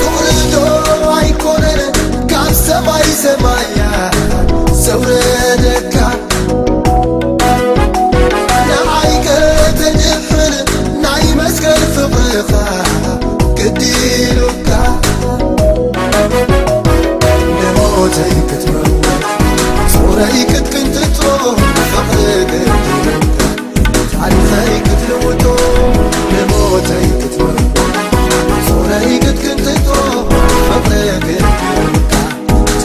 فقردو عيكونن كاب سماي سمايا سوردكا نعيك تجفن نعي مسكن فقرخا كديلوكا نموتي كتموت صوري كنت تروح فقرك كديلوكا تعرفي كتلوتو نموتي كتموت صوري كنت تروح فقرك كديلوكا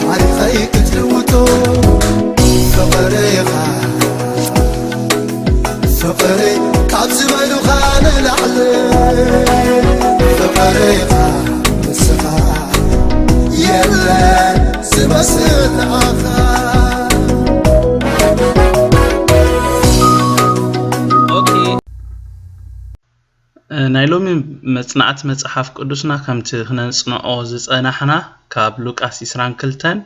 تعرفي كتلوتو فقريخا فقري كابز بينو خان العلي فقريخا مسخا يلا سمسن آخا نايلومي مصنعت مصحف قدسنا كمت خنصنعو زصنحنا كاب لوقاس 22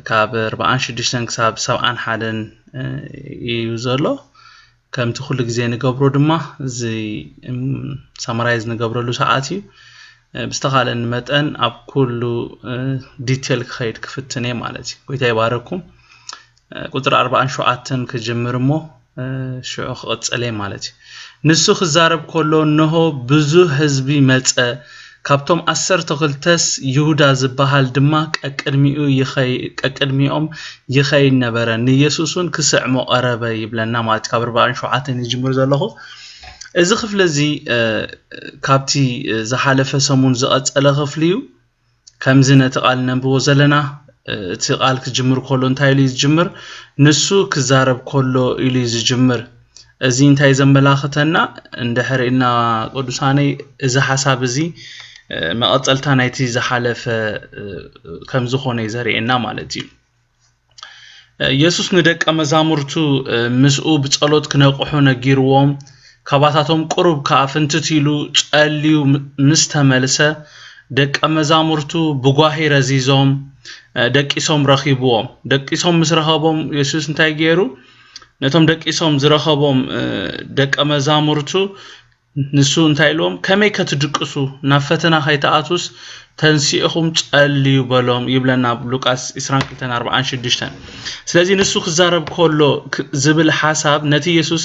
كاب 46 كساب 71 يوزلو كمت كل غزي نغبرو دما زي سامرايز نغبرلو ساعاتي بستخالن متن اب كله ديتيل خيد كفتني مالتي ويتا يباركم قطر 47 كجمرمو شو قصلي مالتي نسو خزارب كله انه بزو حزبي مص كابتوم 10 تخلتس يهودا زبحال دما قدميوم يخي نبره نيسوسون كسعمو قربه يبلنا مالت كبر 47 يجمر زلخو እዚ ክፍለ እዚ ካብቲ ዝሓለፈ ሰሙን ዝቀጸለ ክፍልዩ ከምዝ ነተቃል ነንብዎ ዘለና እቲ ቃል ክጅምር ኮሎ እንታይ ኢሉ ይጅምር ንሱ ክዛረብ ኮሎ ኢሉ ይጅምር እዚ እንታይ ዘመላኽተና እንደሕሪና ቅዱሳነይ እዚ ሐሳብ እዚ መቀጸልታ ናይቲ ዝሓለፈ ከምዝ ኾነ ይዘርየና ማለት እዩ ኢየሱስ ንደቀ መዛሙርቱ ምስኡ ብጸሎት ክነቅሑ ነጊርዎም ካባታቶም ቁሩብ ካፍንትቲሉ ጸልዩ ምስተመልሰ ደቀ መዛሙርቱ ብጓሂ ረዚዞም ደቂሶም ረኺብዎም ደቂሶም ምስረኸቦም ኢየሱስ እንታይ ገይሩ ነቶም ደቂሶም ዝረኸቦም ደቀ መዛሙርቱ ንሱ እንታይ ኢሎም ከመይ ከትድቅሱ ናብ ፈተና ከይተኣቱስ ተንሲእኹም ጸልዩ በሎም ይብለና ሉቃስ 22:46 ስለዚህ ንሱ ክዛረብ ኮሎ ዝብል ሐሳብ ነቲ ኢየሱስ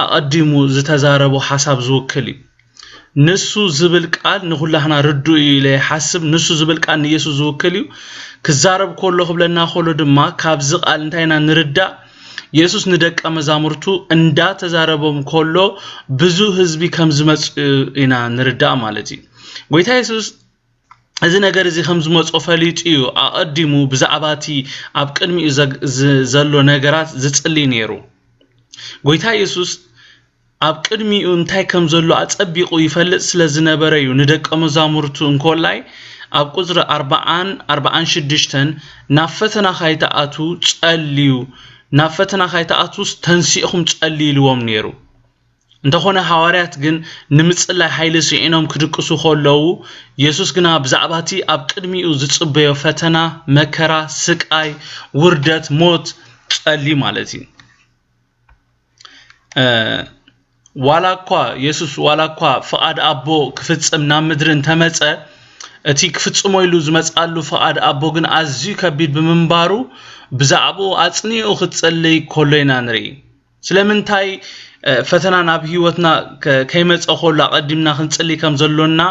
አቀዲሙ ዝተዛረቡ ሐሳብ ዝውክል ንሱ ዝብል ቃል ንኹላህና ርዱ ኢለ ሐሳብ ንሱ ዝብል ቃል ኢየሱስ ዝውክል ክዛረብ ኮሎ ክብለና ኮሎ ድማ ካብዝ ቃል እንታይና ንርዳ ኢየሱስ ንደቀ መዛሙርቱ እንዳ ተዛረቦም ኮሎ ብዙ ህዝቢ ከም ዝመጽ ኢና ንርዳ ማለት እዩ ጎይታ ኢየሱስ እዚ ነገር እዚ ከም ዝመጽ ፈሊጥዩ አቀዲሙ ብዛዕባቲ ኣብ ቅድሚኡ ዘሎ ነገራት ዝጽሊ ነይሩ ጎይታ ኢየሱስ ኣብ ቅድሚኡ እንታይ ከም ዘሎ አጸቢቁ ይፈልጥ ስለዝነበረ እዩ ንደቀ መዛሙርቱ እንኮላይ ኣብ ቁጥር 46 ናብ ፈተና ካይተኣቱ ጸልዩ ናብ ፈተና ካይተኣቱስ ተንሲእኹም ጸልይልዎም ነይሩ እንተኾነ ሐዋርያት ግን ንምጽላይ ኃይለ ሲዒኖም ክድቅሱ ኾለው ኢየሱስ ግና ብዛዕባቲ ኣብ ቅድሚኡ ዝጽበዮ ፈተና መከራ ስቃይ ውርደት ሞት ጸሊ ማለት እዩ ዋላኳ ኢየሱስ ዋላኳ ፈቃድ አቦ ክፍጽም ናብ ምድርን ተመጸ እቲ ክፍጽሞ ኢሉ ዝመጻሉ ፈቃድ አቦ ግን ኣዝዩ ከቢድ ብምንባሩ ብዛዕቦ አጽኒኡ ክጸልይ ኮሎይና ንሪ ስለምንታይ ፈተና ናብ ህይወትና ከይመጽ ኾላ ቀዲምና ክንጽልይ ከም ዘሎና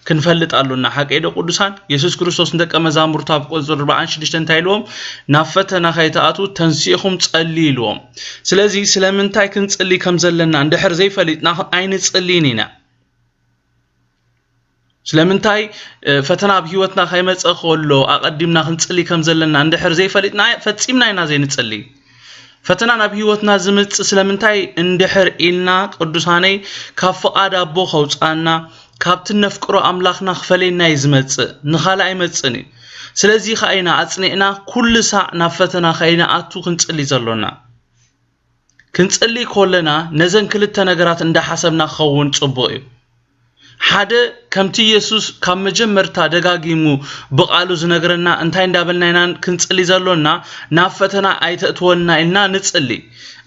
ክንፈልጥ አሉና ሐቀይደ ቅዱሳን ኢየሱስ ክርስቶስ እንደቀ መዛሙርቱ ኣብ ቁጥር 46 እንታይሎም ናብ ፈተና ካይተኣቱ ተንሲእኹም ጸልይልዎም ስለዚህ ስለምንታይ ክንጽልይ ከም ዘለና እንደሕር ዘይፈልጥና አይን ጸልይኒና ስለምንታይ ፈተና ኣብ ህይወትና ከይመጽ ኾሎ አቀዲምና ክንጽልይ ከም ዘለና እንደሕር ዘይፈልጥና ፈጺምና ኢና ዘይንጽልይ ፈተና ናብ ህይወትና ዝምጽ ስለምንታይ እንደሕር ኢልና ቅዱሳነይ ካብ ፈቃድ አቦ ኸውጻና ካብት ነፍቅሮ አምላኽና ክፈለና ይዝመጽ ንኻላ አይመጽኒ ስለዚህ ኻይና አጽኔና ኩሉ ሳዕ ናብ ፈተና ኻይና አቱ ክንጽልይ ዘሎና ክንጽልይ ኮለና ነዘን ክልተ ነገራት እንደ ሐሰብና ኸውን ጽቡቕ እዩ ሓደ ከምቲ ኢየሱስ ካብ መጀመርታ ደጋጊሙ በቃሉ ዝነገረና እንታይ እንዳበልና ኢና ክንጽሊ ዘሎና ናብ ፈተና ኣይተእትወና ኢልና ንጽሊ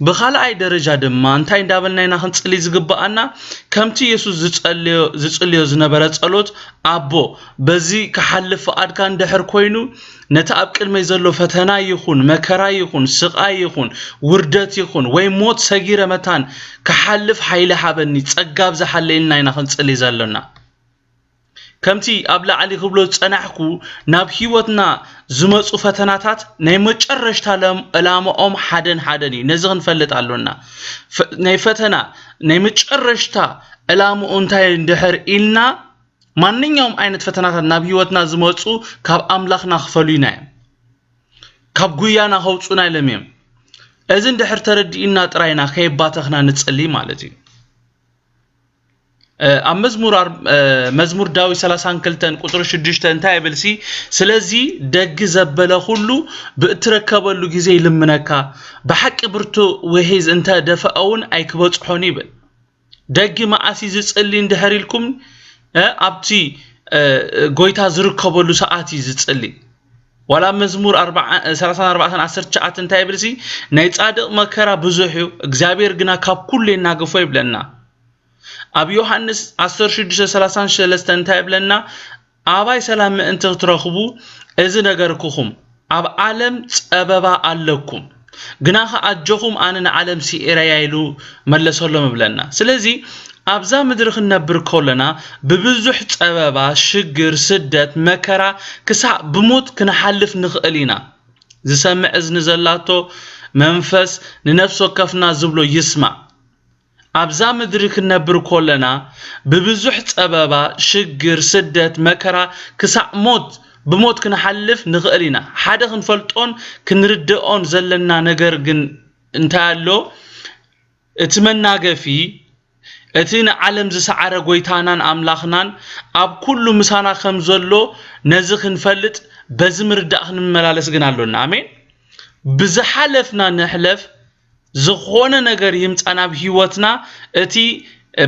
በኻልኣይ ደረጃ ድማ እንታይ እንዳበልና ኢና ክንጽሊ ዝግባአና ከምቲ ኢየሱስ ዝጽልዮ ዝነበረ ጸሎት አቦ በዚ ከሐልፍ ፍቃድካ እንድሕር ኮይኑ ነቲ ኣብ ቅድመይ ዘሎ ፈተና ይኹን መከራ ይኹን ስቃይ ይኹን ውርደት ይኹን ወይ ሞት ሰጊረ መታን ከሐልፍ ኃይለ ሓበኒ ጸጋብ ዝሐለልና ኢና ክንጽሊ ዘሎና ከምቲ ኣብ ላዕሊ ክብሎ ጸናሕኩ ናብ ህይወትና ዝመጹ ፈተናታት ናይ መጨረሽታ ዕላማኦም ሓደን እዩ ነዚ ክንፈልጥ ኣሎና ናይ ፈተና ናይ መጨረሽታ ዕላማኡ እንታይ እንድሕር ኢልና ማንኛውም ዓይነት ፈተናታት ናብ ህይወትና ዝመጹ ካብ ኣምላኽና ክፈሉይና ካብ ጉያና ኸውጹና ኢሎም እዚ እንድሕር ተረዲእና ጥራይና ከይባተኽና ንጽሊ ማለት እዩ ኣብ መዝሙር ዳዊት 32 ቁጥር 6 እንታይ ይብልሲ ስለዚ ደግ ዘበለ ሁሉ ብእትረከበሉ ጊዜ ይልምነካ በሐቂ ብርቱ ወሄዝ እንተ ደፈአውን ኣይክበጽሖን ይብል ደግ ማዓሲ ዝጽሊ እንድሕር ኢልኩም ኣብቲ ጎይታ ዝርከበሉ ሰዓት ዝጽሊ ወላ መዝሙር 34:19 እንታይ ይብልሲ ናይ ጻድቕ መከራ ብዙሕ እዩ እግዚአብሔር ግና ካብ ኩሉ ይናገፎ ይብለና ኣብ ዮሐንስ 16:33 እንታይ ይብለና ኣባይ ሰላም ምእንቲ ክትረኽቡ እዚ ነገርኩኹም ኣብ ዓለም ጸበባ ኣለኩም ግና ከኣጀኹም ኣነ ንዓለም ሲኢረያ ኢሉ መለሰሎም ይብለና ስለዚ ኣብዛ ምድሪ ክንነብር ከለና ብብዙሕ ጸበባ ሽግር ስደት መከራ ክሳዕ ብሞት ክንሓልፍ ንኽእል ኢና ዝሰምዕ እዝኒ ዘላቶ መንፈስ ንነፍስ ወከፍና ዝብሎ ይስማዕ ኣብዛ ምድሪ ክንነብር ከለና ብብዙሕ ጸበባ ሽግር ስደት መከራ ክሳዕ ሞት ብሞት ክንሓልፍ ንኽእል ኢና ሓደ ክንፈልጦን ክንርድኦን ዘለና ነገር ግን እንታይ ኣሎ እቲ መናገፊ እቲ ንዓለም ዝሰዓረ ጎይታናን ኣምላኽናን ኣብ ኩሉ ምሳና ከም ዘሎ ነዚ ክንፈልጥ በዚ ምርዳእ ክንመላለስ ግን ኣሎና አሜን ብዝሓለፍና ነሕለፍ ዝኾነ ነገር ይምጻና በህይወትና እቲ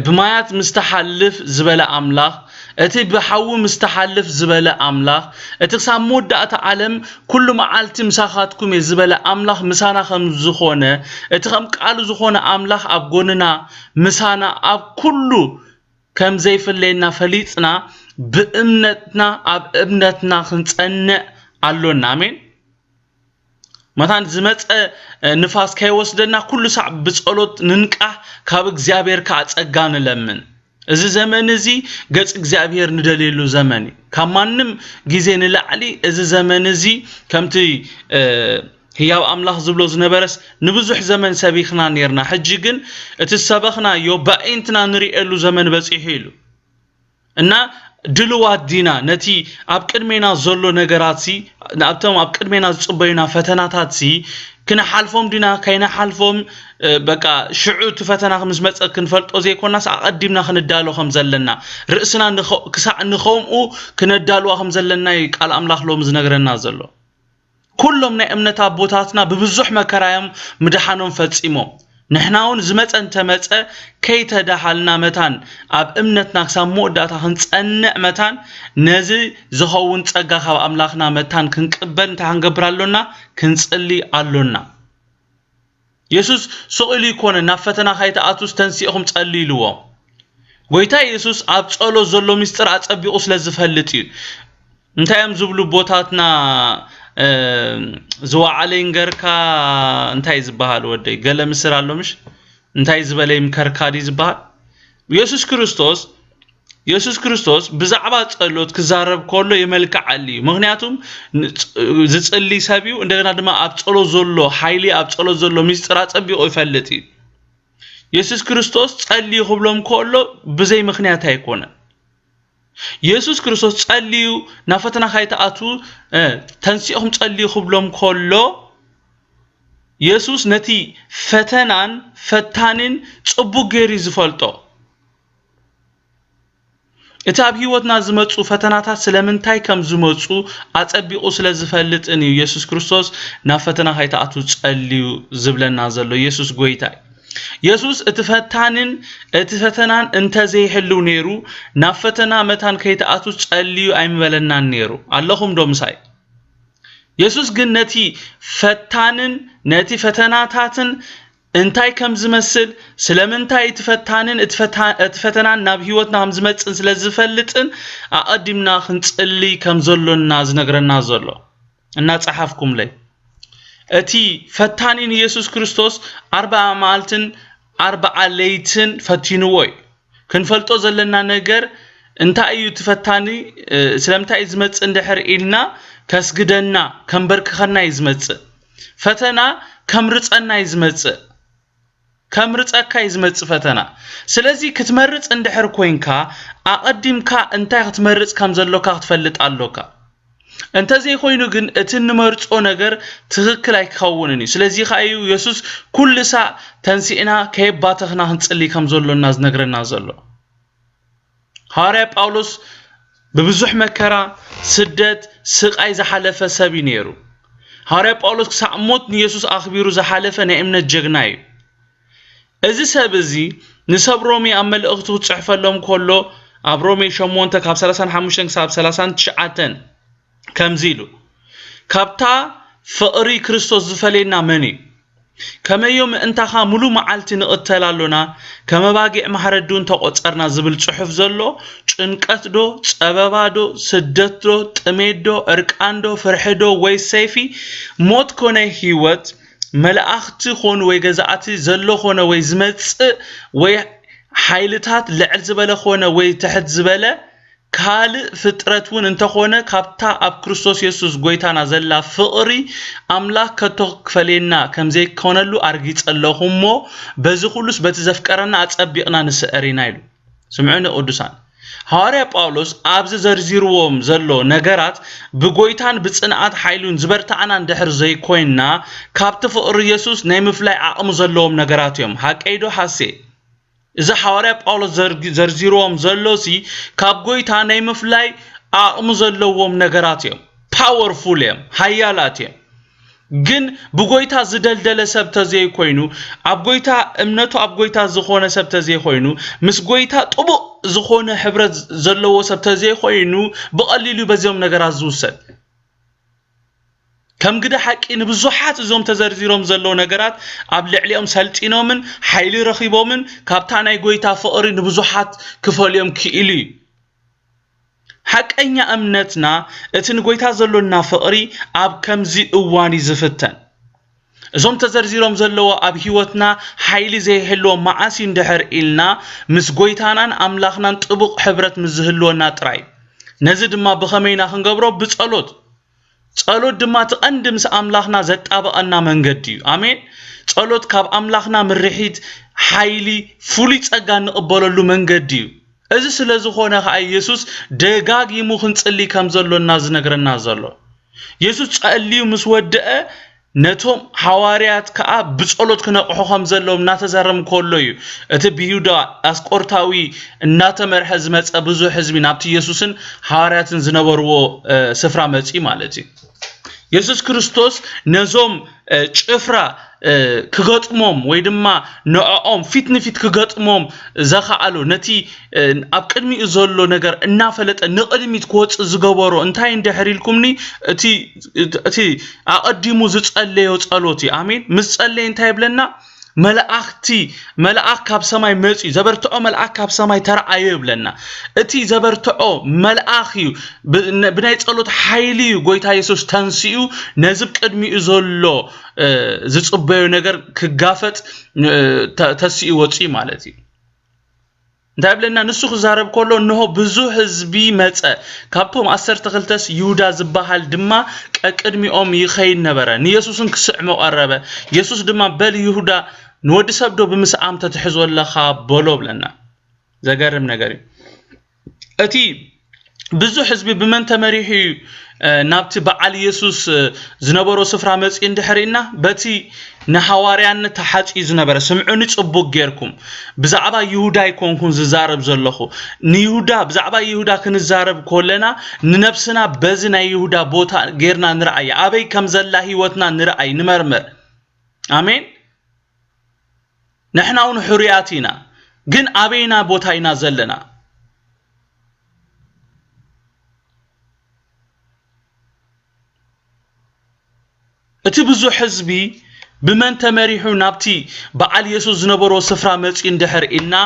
ብማያት ምስተሐልፍ ዝበለ ኣምላኽ እቲ ብሓው ምስተሐልፍ ዝበለ ኣምላኽ እቲ ሳብ መወዳእታ ዓለም ኩሉ መዓልቲ ምሳኻትኩም ዝበለ ኣምላኽ ምሳና ከም ዝኾነ እቲ ከም ቃሉ ዝኾነ ኣምላኽ ኣብ ጎንና ምሳና ኣብ ኩሉ ከም ዘይፍለየና ፈሊጥና ብእምነትና ኣብ እምነትና ክንጸንዕ ኣሎና አሜን መታን ዝመጸ ንፋስ ከይወስደና ኩሉ ሰዕ ብጸሎት ንንቃህ ካብ እግዚአብሔር ካጸጋን ለምን እዚ ዘመን እዚ ገጽ እግዚአብሔር ንደልየሉ ዘመን ካብ ማንም ጊዜ ንላዕሊ እዚ ዘመን እዚ ከምቲ ህያው ኣምላኽ ዝብሎ ዝነበረስ ንብዙሕ ዘመን ሰቢኽና ነርና ሕጂ ግን እቲ ሰበኽና በአይንትና ንሪኤሉ ዘመን በጽሑ ኢሉ እና ድልዋት ዲና ነቲ ኣብ ቅድሜና ዘሎ ነገራት ሲ ኣብቶም ኣብ ቅድሜና ዝጽበዩና ፈተናታት ሲ ክንሓልፎም ዲና ከይናሓልፎም በቃ ሽዑት ፈተና ምስ መጸ ክንፈልጦ ዘይኮናስ ኣቀዲምና ክንዳሎ ከም ዘለና ርእስና ክሳዕ ንኸምኡ ክነዳልዋ ከም ዘለና ቃል ኣምላኽ ሎም ዝነግረና ዘሎ ኩሎም ናይ እምነት ኣቦታትና ብብዙሕ መከራዮም ምድሓኖም ፈጺሞም ንሕናውን ዝመጸን ተመጸ ከይተዳሃልና መታን ኣብ እምነትና ክሳብ መወዳእታ ክንጸንዕ መታን ነዚ ዝኸውን ጸጋ ካብ ኣምላኽና መታን ክንቅበል እንታይ ክንገብር ኣሎና ክንጽሊ ኣሎና ኢየሱስ ስቕኢሉ ይኮነ ናብ ፈተና ከይተኣቱስ ተንሲእኹም ጸልይልዎ ጎይታ ኢየሱስ ኣብ ጸሎት ዘሎ ምስጢር ኣጸቢቑ ስለ ዝፈልጥ እዩ እንታይ እዮም ዝብሉ ቦታትና ዝዋዓለይን ገርካ እንታይ ዝበሃል ወደይ ገለ ምስር ኣሎምሽ እንታይ ዝበለይ ምከርካዲ ዝበሃል ኢየሱስ ክርስቶስ ብዛዕባ ጸሎት ክዛረብ ከሎ ይመልክዓሊ ምክንያቱም ዝጽሊ ሰብዩ እንደገና ድማ ኣብ ጸሎት ዘሎ ኃይሊ ኣብ ጸሎት ዘሎ ምስጢር ኣጸቢቑ ይፈልጥ እዩ ኢየሱስ ክርስቶስ ጸልዩ ክብሎም ከሎ ብዘይ ምክንያት ኣይኮነ ኢየሱስ ክርስቶስ ጸልዩ ናብ ፈተና ከይተኣቱ ተንሲእኹም ጸልዩ ክብሎም ከሎ ኢየሱስ ነቲ ፈተናን ፈታንን ጽቡቕ ገይሩ ዝፈልጦ እቲ ኣብ ህይወትና ዝመጹ ፈተናታት ስለምንታይ ከም ዝመጹ ኣጸቢቑ ስለ ዝፈልጥን እዩ ኢየሱስ ክርስቶስ ናብ ፈተና ከይተኣቱ ጸልዩ ዝብለና ዘሎ ኢየሱስ ጎይታ ኢየሱስ እትፈተናን እንተዘይ ሕሉ ነይሩ ናብ ፈተና መታን ከይተኣቱ ጸልዩ አይምበለናን ነይሩ አለኹም ዶምሳይ ኢየሱስ ግን ነቲ ፈታንን ነቲ ፈተናታትን እንታይ ከም ዝመስል ስለምንታይ እትፈተናን ናብ ህይወትና ከም ዝመጽን ስለዝፈልጥን አቀዲምና ክንጽልይ ከም ዘሎና ዝነግረና ዘሎ እና ጻሐፍኩም ላይ እቲ ፈታኒን ኢየሱስ ክርስቶስ 40 መዓልትን 40 ለይትን ፈቲንዎይ ክንፈልጦ ዘለና ነገር እንታይ እዩ ትፈታኒ ስለምንታይ ዝመጽ እንድሕር ኢልና ከስግደና ከምበርክኸና ይዝመጽእ ፈተና ከምርጸና ይዝመጽእ ከምርጸካ ይዝመጽእ ፈተና ስለዚ ክትመርጽ እንድሕር ኮይንካ አቀዲምካ እንታይ ክትመርጽ ከም ዘሎካ ክትፈልጥ አሎካ እንተዘይ ኮይኑ ግን እትንመርጾ ነገር ትክክል አይከውንኒ ስለዚ ኻዩ ኢየሱስ ኩልሳ ተንሲእና ከይባተኽና ክንጽልይ ከም ዘሎና ዝነግረና ዘሎ ሐዋርያ ጳውሎስ በብዙሕ መከራ ስደት ስቃይ ዝሓለፈ ሰብ ነይሩ ሐዋርያ ጳውሎስ ክሳብ ሞት ኢየሱስ አኽቢሩ ዝሓለፈ ናይ እምነት ጀግና እዩ እዚ ሰብ እዚ ንሰብ ሮሜ ኣብ መልእኽቱ ጽሕፈሎም ከሎ ኣብ ሮሜ 8 ካብ 35 ክሳብ 39 ከምዚሉ ካብታ ፍቅሪ ክርስቶስ ዝፈለየና መን እዩ ከመዮም እንታኻ ሙሉ መዓልቲ ንቕተላሎና ከመባጊዕ ማሕረዱን ተቆጸርና ዝብል ጽሑፍ ዘሎ ጭንቀትዶ ጸበባዶ ስደትዶ ጥሜዶ እርቃንዶ ፍርሕዶ ወይ ሰይፊ ሞት ኮነ ህይወት መላእኽቲ ኾኑ ወይ ገዛእቲ ዘሎ ኾነ ወይ ዝመጽእ ወይ ሓይልታት ልዕል ዝበለ ኾነ ወይ ትሕት ዝበለ ካልእ ፍጥረቱን እንተኾነ ካብታ ኣብ ክርስቶስ ኢየሱስ ጎይታና ዘላ ፍቅሪ አምላክ ከተክፈለና ከምዘይ ኮነሉ አርጊጸለኹሞ በዚ ሁሉስ በቲ ዘፍቀረና አጸቢቅና ንስዕሪና ይሉ ስምዑኒ ቅዱሳን ሐዋርያ ጳውሎስ ኣብዚ ዘርዚርዎም ዘሎ ነገራት ብጎይታን ብጽንዓት ኃይሉን ዝበርታዓና እንድሕር ዘይኮይና ካብቲ ፍቅሪ ኢየሱስ ናይ ምፍላይ ዓቕሙ ዘለዎም ነገራት እዮም ሓቀይዶ ሓሴ إذا حواري باولوس زرزيروهم زلوسي كاب ጎይታ ናይ ምፍላይ አቅሙ ዘለዎም ነገራት እዮም powerful እዮም ሃያላት እዮም ግን ብጎይታ ዝደልደለ ሰብ ተዘይ ኮይኑ ኣብ ጎይታ እምነቱ ኣብ ጎይታ ዝኾነ ሰብ ተዘይ ኮይኑ ምስ ጎይታ ጥቡቅ ዝኾነ ሕብረት ዘለዎ ሰብ ተዘይ ኮይኑ በቀሊሉ በዚኦም ነገራት ዝውሰድ ከም ግደ ሓቂ ንብዙሓት እዞም ተዘርዚሮም ዘለው ነገራት ኣብ ልዕሊኦም ሰልጢኖምን ሓይሊ ረኺቦምን ካብታ ናይ ጎይታ ፍቅሪ ንብዙሓት ክፈልዮም ክኢሉ ሓቀኛ እምነትና እቲ ንጎይታ ዘሎና ፍቅሪ ኣብ ከምዚ እዋን ይዝፍተን እዞም ተዘርዚሮም ዘለው ኣብ ህይወትና ሓይሊ ዘይህልዎ ማዓሲ እንድሕር ኢልና ምስ ጎይታናን ኣምላኽናን ጥቡቅ ሕብረት ምዝህልወና ጥራይ ነዚ ድማ ብኸመይና ክንገብሮ ብጸሎት ጸሎት ድማ ተቀንድ ምስ አምላኽና ዘጣበቀና መንገዲ እዩ አሜን ጸሎት ካብ አምላኽና ምርሒት ሓይሊ ፉሊ ጸጋ ንቅበለሉ መንገዲ እዩ እዚ ስለዝኾነ ኢየሱስ ደጋጊሙ ክንጽልይ ከም ዘሎና ዝነግረና ዘሎ ኢየሱስ ጸልዩ ምስ ወደአ ነቶም ሐዋርያት ከኣ ብጸሎት ክነቅሑ ከም ዘሎም እናተዛረም ከሎ እዩ እቲ ብይሁዳ አስቆርታዊ እናተመርሐ ዝመጸ ብዙ ህዝቢ ናብቲ ኢየሱስን ሐዋርያትን ዝነበርዎ ስፍራ መጺ ማለት እዩ ኢየሱስ ክርስቶስ ነዞም ጭፍራ ክገጥሞም ወይ ድማ ነኦም ፊት ንፊት ክገጥሞም ዘኻአሉ ነቲ ኣብ ቅድሚኡ ዘሎ ነገር እናፈለጠ ንቅድሚት ክወጽ ዝገበሮ እንታይ እንደሕሪልኩምኒ እቲ አቀዲሙ ዝጸለዮ ጸሎት እዩ አሜን ምስ ጸለየ እንታይ ብለና መልአክ ካብ ሰማይ መጽ ዘበርትዖ መልአክ ካብ ሰማይ ተራእየ ይብለና እቲ ዘበርትዖ መልአክ እዩ ብናይ ጸሎት ሓይሊ ጎይታ ኢየሱስ ተንሲኡ ነዝብ ቅድሚኡ ዘሎ ዝጽበዮ ነገር ክጋፈጥ ተሲኡ ወጪ ማለት እዩ እንታይ ብለና ንሱ ክዛረብ ከሎ እንሆ ብዙ ህዝቢ መጸ ካብቶም 12 ይሁዳ ዝበሃል ድማ ቅድሚኦም ይኸይድ ነበረ ንኢየሱስን ክስዕሞ ቀረበ ኢየሱስ ድማ በል ይሁዳ ንወዲ ሰብዶ ብምስዓም ተትሕዞለኻ በሎ ብለና ዘገርም ነገር እቲ ብዙ ህዝቢ ብመን ተመሪሑ ናብቲ በዓል ኢየሱስ ዝነበሮ ስፍራ መጽ እንድሕሪና በቲ ንሐዋርያነት ተሓጺ ዝነበረ ስምዑኒ ጽቡቅ ጌርኩም ብዛዕባ ይሁዳ ይኮንኩን ዝዛረብ ዘለኹ ንይሁዳ ብዛዕባ ይሁዳ ክንዛረብ ኮለና ንነፍስና በዚ ናይ ይሁዳ ቦታ ጌርና ንርአይ አበይ ከም ዘላ ህይወትና ንርአይ ንመርመር አሜን نحن اون حرياتنا ግን አቤና ቦታይና ዘለና እቲ ብዙ ህዝቢ بمن تمريحو نابتي بعل يسوع زنبرو سفرة متين دحر إلنا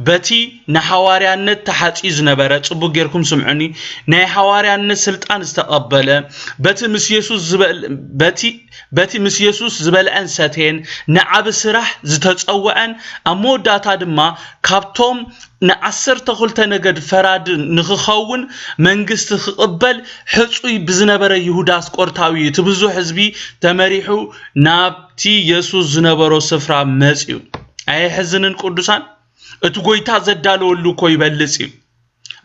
بتي نحواريان تحتي زنبرة صبوا غيركم سمعني نحواريان سلطان استقبله بتي مس يسوع زبل بتي مس يسوع زبل أنستين نعب سرح زتتصوّعن أمودات دما كابتوم نعسر تقولت نجد فراد نخخون منجست قبل حصوي بزنبرة يهودا سقرتاوي تبزو حزبي تمريحو نابتي يسوع زنبرو سفرة مسيو أي حزنن قدوسان اتقويتا زدالو اللو كوي بلسيو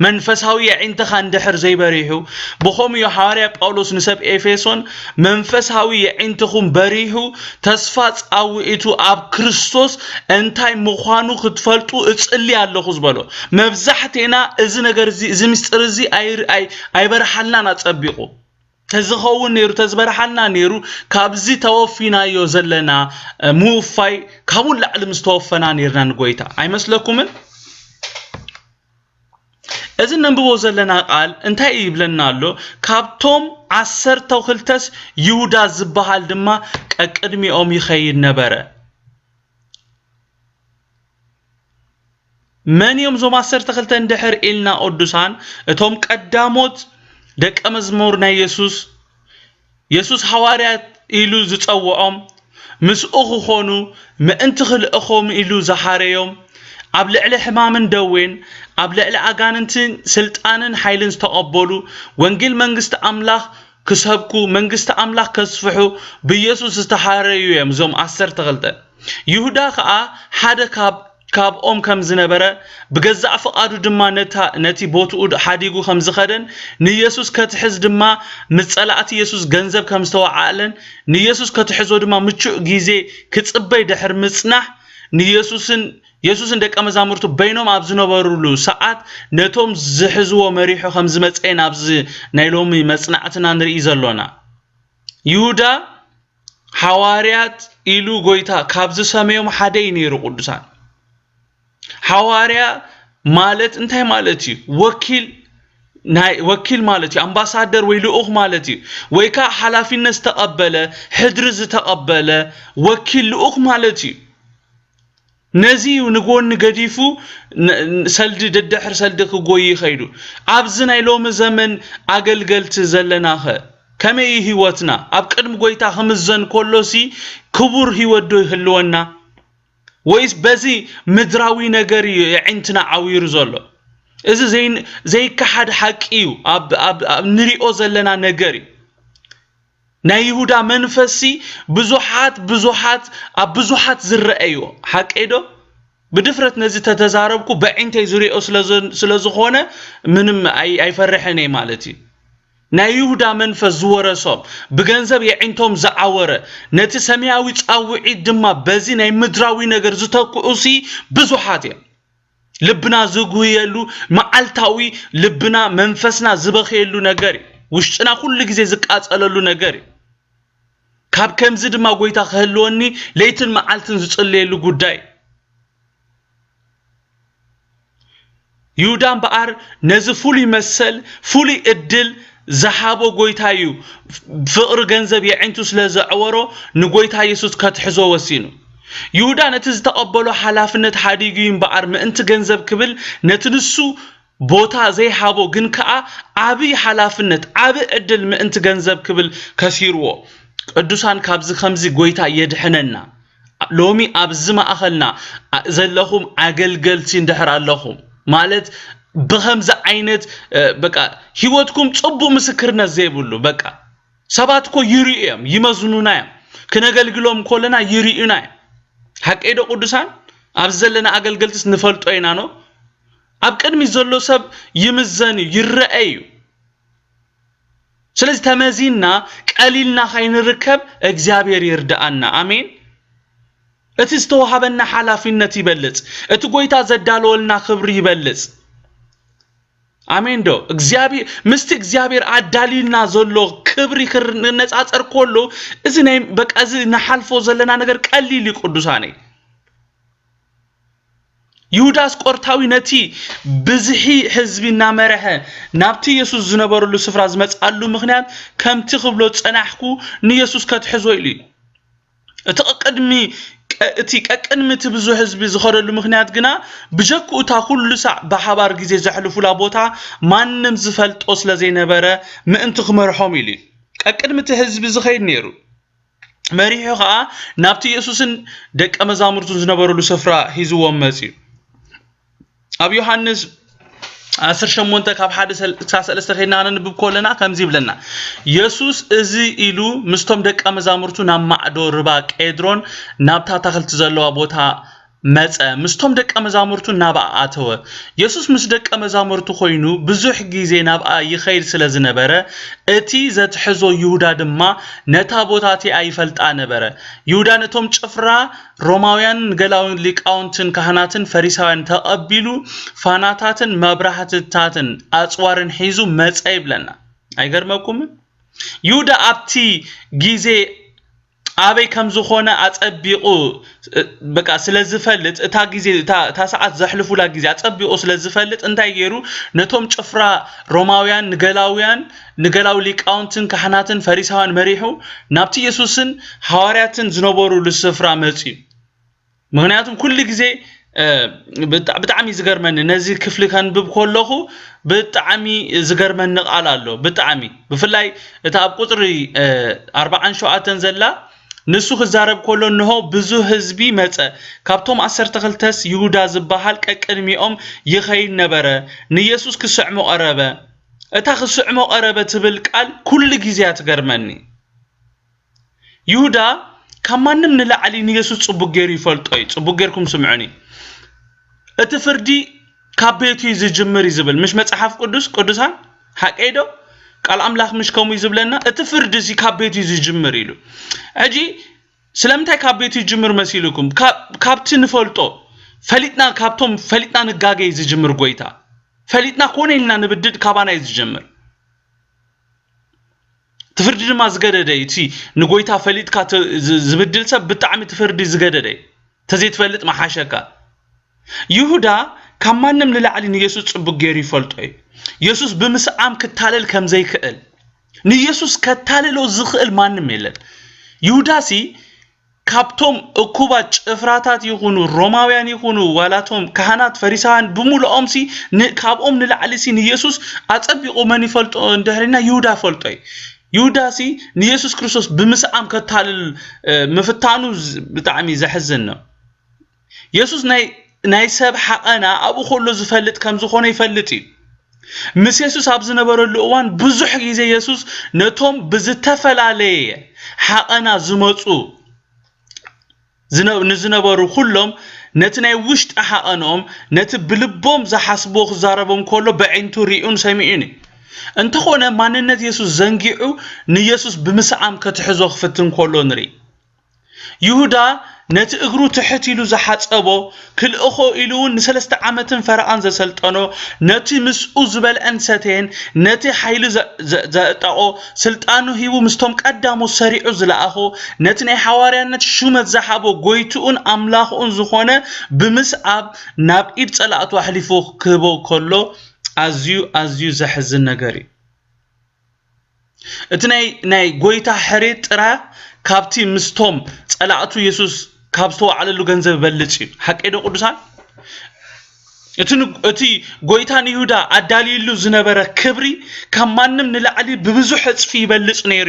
منفسهاوي عند خاندحر زي بريحو بخوم يحاري باولوس نسب إفيسون منفسهاوي عندكم بريحو تصفات أو إتو أب كريستوس أنتاي مخانو خدفلتو اتسألي الله خزبالو مبزحتنا إذن أجرزي إذا مسترزي أي برحلنا نتطبقو تزخون نيرو تزبرحلنا نيرو كابزي توفينا يوزلنا موفاي كابول لعلم استوفنا نيرنا نقويتا أي مسلكم إذن نبغو زلنا قال انتهي يبلنا له كابتوم عسر توخلتس يودا زبهال دما كأكاديمي أمي خير نبرة من يوم زوم عسر توخلتن دحر إلنا قدوسان توم قداموت دك أمزمورنا يسوس حواريات إلو زتصوعهم مس أخو خونو ما انتخل أخوم إلو زحاريهم قبل على حمام دوين قبل على أجانتين سلطانن حيلن استقبلوا وانجيل منجست أملاخ كسبكو منجست أملاخ كسفحو بيسوس استحاريو يمزوم عسر تغلطة يهودا خا حدا كاب كم زنبرة بجزع فقادو دما نتي بوتود حديقو خمز خدن نيسوس كتحز دما متصلعت يسوس جنزب كم استوى عقلن نيسوس كتحزو دما متشو جيزي كتصبي دحر مصنح يسوسن دك أمزامرتو بينهم أبزنا برولو ساعات نتوم زحزوا مريحو خمز متين أبز نيلومي مصنعتنا نريزلونا يهودا حواريات إلو قويتا كابز سميهم حدين يرو قدسان حواريا مالت انتهي مالتي وكيل مالتي امباسادر ويلؤخ مالتي ويكا حلافي الناس تقبله حدرز تقبله وكيل لؤخ مالتي نزي ونقول نقديفو سلد ددحر سلدك قوي خيدو عبزنا يلوم زمن عقل قلت زلناها كما هيوتنا عبقدم قويتا خمزن كولوسي كبور هيودو يهلونا ويس بزي مدراوي نجاري عندنا عوير زلو إذا زي كحد حكيو أب نريو زلنا نجاري نايهودا منفسي بزوحات زرقيو حق ايدو بدفرت نزي تتزاربكو بعينتي زريو سلازخونة منم اي فرحني مالتي نايهودا منفس زورسوم بغنزب يعينتهم زعورة نتي سمياوي تقاوعي دما بزي ناي مدراوي نگر زتاكوسي بزوحاتي لبنا زغويلو معالتاوي لبنا منفسنا زبخيلو نگري وشنا كل غزي زقاصللو نگري كاب كمز دما غويتا خهلوني ليتن معالتن زصليلو غداي يودان بار نز فولي مسل فولي ادل زحابو غويتايو فقر غنزب يعنتو سلازعورو نغويتا يسوس كتحزو وسينو يودا نتز تقبلو حلافنت حديقين بار منت غنزب كبل نتنسو بوتا زي حابو جنكا عبي حلافنت عبي ادل منت غنزب كبل كسيرو قدوسان كابز خمزي غويتا يدحننا لومي ابز ما اخلنا زلهم عقلقلتين دحر اللهم مالت بخمز عينت بقى هيوتكم صبو مسكرنا زيبلو بقى سباتكو يريم يمزنونا كنغلغلوم كلنا يرينا حق ايدو قدوسان ابزلنا عقلقلتس نفلطوينا نو أب قدمي زلو سب يمزني يرأيو سلازي تمازيننا قليلنا خاين الركب اكزابير يردأنا آمين اتستوحبنا حلافينة يبلز اتقويتا زدالولنا خبر يبلز آمين دو اكزابير مست اكزابير عدالينا زلو خبري خرننس اثر كله ازي نايم بك ازي نحالفو زلنا نگر قليلي قدوساني ይሁዳ አስቆርታዊ ነቲ ብዝሒ ህዝቢና መረሐ ናብቲ ኢየሱስ ዝነበረሉ ስፍራ ዝመጻሉ ምክንያት ከምቲ ክብሎ ጸናሕኩ ንኢየሱስ ከትሕዞ ኢሉ እተቀድሚ እቲ ቀቅንምቲ ብዙ ህዝቢ ዝኸደሉ ምክንያት ግና ብጀኩ እታ ኩሉ ሳዕ በሓባር ግዜ ዘሕልፉላ ቦታ ማንም ዝፈልጦ ስለዘይነበረ ምእንቲ ክመርሖም ኢሉ ቀቅንምቲ ህዝቢ ዝኸይድ ነይሩ መሪሑ ከዓ ናብቲ ኢየሱስን ደቀ መዛሙርቱን ዝነበረሉ ስፍራ ሂዝዎም መጽዩ ኣብ ዮሐንስ 18 ካብ 1-3 ኸይና ንብብ ኮለና ከምዚ ይብለና ኢየሱስ እዚ ኢሉ ምስቶም ደቀ መዛሙርቱ ናብ ማዕዶ ርባ ቄድሮን ናብታ ተኽልቲ ዘለዋ ቦታ መጸ ምስቶም ደቀ መዛሙርቱ ናብኣ ኣተወ ኢየሱስ ምስ ደቀ መዛሙርቱ ኮይኑ ብዙሕ ግዜ ናብኣ ይኸይድ ስለዝነበረ እቲ ዘትሕዞ ይሁዳ ድማ ነታ ቦታቲ ኣይፈልጣ ነበረ ይሁዳ ነቶም ጭፍራ ሮማውያን ገላውን ሊቃውንትን ካህናትን ፈሪሳውያን ተቐቢሉ ፋናታትን መብራህትታትን ኣጽዋርን ሒዙ መጸ ይብለና ኣይገርመኩም ይሁዳ ኣብቲ ግዜ አበይ ከም ዝኾነ አጸቢቁ በቃ ስለዝፈልጥ እታ ግዜ እታ ሰዓት ዘሕልፉላ ግዜ አጸቢቁ ስለዝፈልጥ እንታይ ገይሩ ነቶም ጭፍራ ሮማውያን ንገላው ሊቃውንትን ካህናትን ፈሪሳውያን መሪሑ ናብቲ ኢየሱስን ሐዋርያትን ዝነበሩ ለስፍራ መጽዩ ምክንያቱም ኩሉ ግዜ ብጣዕሚ ዝገርመን ነዚ ክፍሊ ከንብብ ከለኹ ብጣዕሚ ዝገርመን ቃል ኣሎ ብጣዕሚ ብፍላይ እታ ኣብ ቁጥሪ 47 ዘላ ንሱ ክዛረብ ከሎ እንሆ ብዙ ህዝቢ መጸ ካብቶም 12 ይሁዳ ዝበሃል ቀቅድሚኦም ይኸይድ ነበረ ንኢየሱስ ክስዕሞ ቀረበ እታ ክስዕሞ ቀረበ ትብል ቃል ኩሉ ግዜ ትገርመኒ ይሁዳ ከማንም ንላዕሊ ንኢየሱስ ጽቡቅ ገይሩ ይፈልጦይ ጽቡቅ ገይርኩም ስምዑኒ እቲ ፍርዲ ካቤቱ ዝጅምር ይዝብል ምሽ መጽሐፍ ቅዱሳን ሐቀይዶ ቃል አምላክ ምሽ ከሙ ይዝብለና እቲ ፍርዲ ሲ ካቤቱ ዝጅምር ኢሉ አጂ ስለምታይ ካቤቱ ይጅምር መስይልኩም ካብቲ ንፈልጦ ፈሊጥና ካብቶም ፈሊጥና ንጋገ ይዝጅምር ጎይታ ፈሊጥና ኮነልና ንብድድ ካባና ይዝጅምር ትፍርዲ ድማ ዝገደደይ እቲ ንጎይታ ፈሊጥካ ዝብድል ሰብ ብጣዕሚ ትፍርዲ ዝገደደይ ተዘይትፈልጥ ማሓሸካ ይሁዳ ከማንም ንላዕሊ ንኢየሱስ ጽቡቅ ገይሩ ይፈልጦይ ኢየሱስ ብምስዓም ክታለል ከም ዘይክእል ንኢየሱስ ከታለሎ ዝኽእል ማንም የለን ይሁዳሲ ካብቶም እኩባት ጭፍራታት ይኹኑ ሮማውያን ይኹኑ ዋላቶም ካህናት ፈሪሳውያን ብሙሉኦምሲ ካብኦም ንላዕሊሲ ንኢየሱስ አጸቢቁ መን ይፈልጦ እንደህሪና ይሁዳ ፈልጦይ ይሁዳሲ ንኢየሱስ ክርስቶስ ብምስዓም ከታለል መፍታኑ ብጣዕሚ ዘሕዝን ነው ኢየሱስ ናይ ሰብ ሐቀና አቡ ሁሉ ዝፈልጥ ከም ዝኾነ ይፈልጥ ምስ ኢየሱስ ኣብ ዝነበረሉ እዋን ብዙሕ ግዜ ኢየሱስ ነቶም ብዝተፈላለየ ሐቀና ዝመጹ ንዝነበሩ ሁሉም ነቲ ናይ ውሽጥ ሐቀኖም ነቲ ብልቦም ዝሐስቦ ክዛረቦም ከሎ በዕንቱ ሪኡን ሰሚዑን እንተኾነ ማንነት ኢየሱስ ዘንጊዑ ንኢየሱስ ብምስዓም ከተሕዞ ክፍትን ከሎ ንሪ ይሁዳ ነቲ እግሩ ትሕት ኢሉ ዝሓጸቦ ክልእኾ ኢሉውን ንሰለስተ ዓመትን ፈርዓን ዘሰልጠኖ ነቲ ምስኡ ዝበልዐን ሰተን ነቲ ኃይሉ ዘእጣቆ ስልጣኑ ሂቡ ምስቶም ቀዳሞ ሰሪዑ ዝለኣኾ ነቲ ናይ ሐዋርያነት ሹመት ዘሓቦ ጎይቱኡን አምላኽኡን ዝኾነ ብምስዓብ ናብ ኢድ ጸላእቱ አሕሊፉ ክህቦ ከሎ ኣዝዩ ዘሕዝን ነገር እዩ እቲ ናይ ጎይታ ሕሬት ጥራ ካብቲ ምስቶም ጸላእቱ ኢየሱስ ካብቶ ዓለሉ ገንዘብ በልጽ ሐቀይዶ ቅዱሳን እቲ ጎይታን ይሁዳ አዳሊሉ ዝነበረ ክብሪ ከማንም ንላዕሊ በብዙሕ ጽፊ ይበልጽ ነይሩ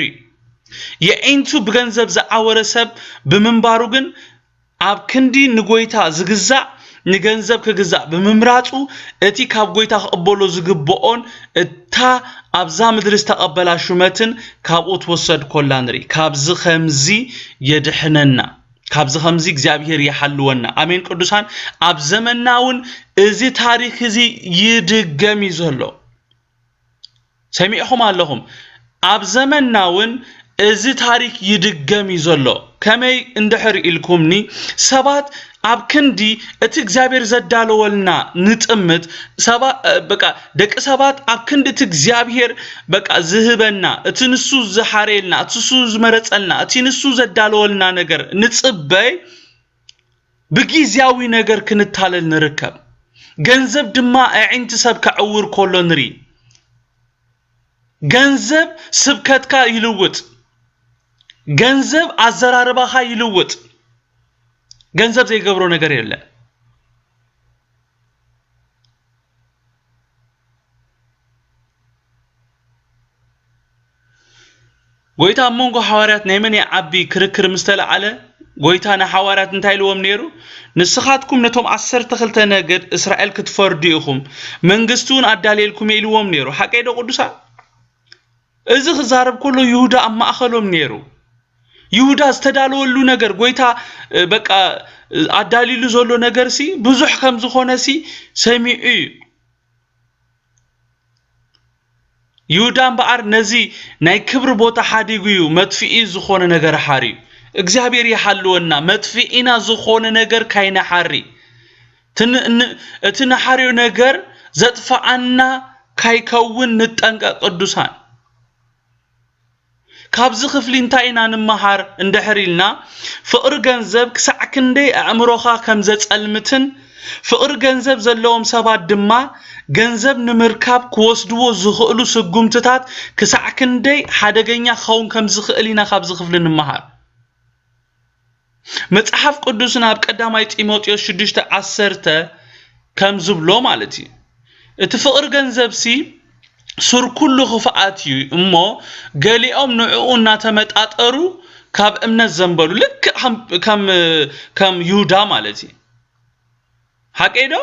የእንቱ በገንዘብ ዘዓወረ ሰብ በመንባሩ ግን ኣብ ክንዲ ንጎይታ ዝግዛዕ ንገንዘብ ክግዛዕ በመምራጹ እቲ ካብ ጎይታ ቅበሎ ዝግበኦን እታ ኣብዛ ምድር ዝተቀበላ ሹመትን ካብኡ ተወሰድ ኮላ ንሪ ካብዚ ኸምዚ የድሕነና ካብዚ ኸምዚ እግዚአብሔር ይሐልወና አሜን ቅዱሳን ኣብ ዘመናውን እዚ ታሪክ እዚ ይድገም ይዘሎ ሰሚዕኹም ኣለኹም ኣብ ዘመናውን እዚ ታሪክ ይድገም ይዘሎ ከመይ እንድሕር ኢልኩምኒ ሰባት ኣብ ክንዲ እቲ እግዚአብሔር ዘዳለወልና ንጥምት ሰባት በቃ ደቂ ሰባት ኣብ ክንዲ እቲ እግዚአብሔር በቃ ዝህበና እቲ ንሱ ዝሐረልና እቲ ንሱ ዝመረጸልና እቲ ንሱ ዘዳለወልና ነገር ንጽበይ بجيزياوي نجر كنتالل نركب جنزب دماء عند سب كعور كولونري جنزب سبكتك يلوت جنزب عزراربها يلوت جنزب زي قبرو نجر يلا قويتا مونغو حوارات نيمن يعبي كركر مستلع على قويتا نا حوارات نتايلوهم نيرو نسخاتكم نتوم 10 تخلت نجد إسرائيل كتفرديهم منغستون أداليلكم يلوهم نيرو حكا يدو قدسا إذا خزارب كله يهودا أما أخلهم نيرو يهودا استدالو اللو نجر قويتا بقى أداليلو زولو نجر سي بزوح كم زخونة سي سميعي يودان بار نزي ناي كبر بوتا حاديغيو مدفئي زخونه نجر حاري اغزابير يحلونا مدفئينا زخونه نجر كاينا حاري تن حاريو نجر زطفعنا كايكون نطنقق قدوسان كابز خفلين تاينا نمهار اندحريلنا فقر گنزب كسع كندي امروخا كم زصلمتن فقر گنزب زلوم سبات دما ገንዘብ ንምርካብ ክወስድዎ ዝኽእሉ ስጉምትታት ክሳዕ ክንደይ ሓደገኛ ኸውን ከም ዝኽእሊና ካብ ዝኽፍል ንምሃር መጽሐፍ ቅዱስና ኣብ ቀዳማይ ጢሞቴዎስ 6:10 ከም ዝብሎ ማለት እዩ እቲ ፍቅር ገንዘብሲ ሱር ኩሉ ኽፍኣት እዩ እሞ ገሊኦም ንዕኡ እናተመጣጠሩ ካብ እምነት ዘንበሉ ልክ ከም ይሁዳ ማለት እዩ ሓቀይዶ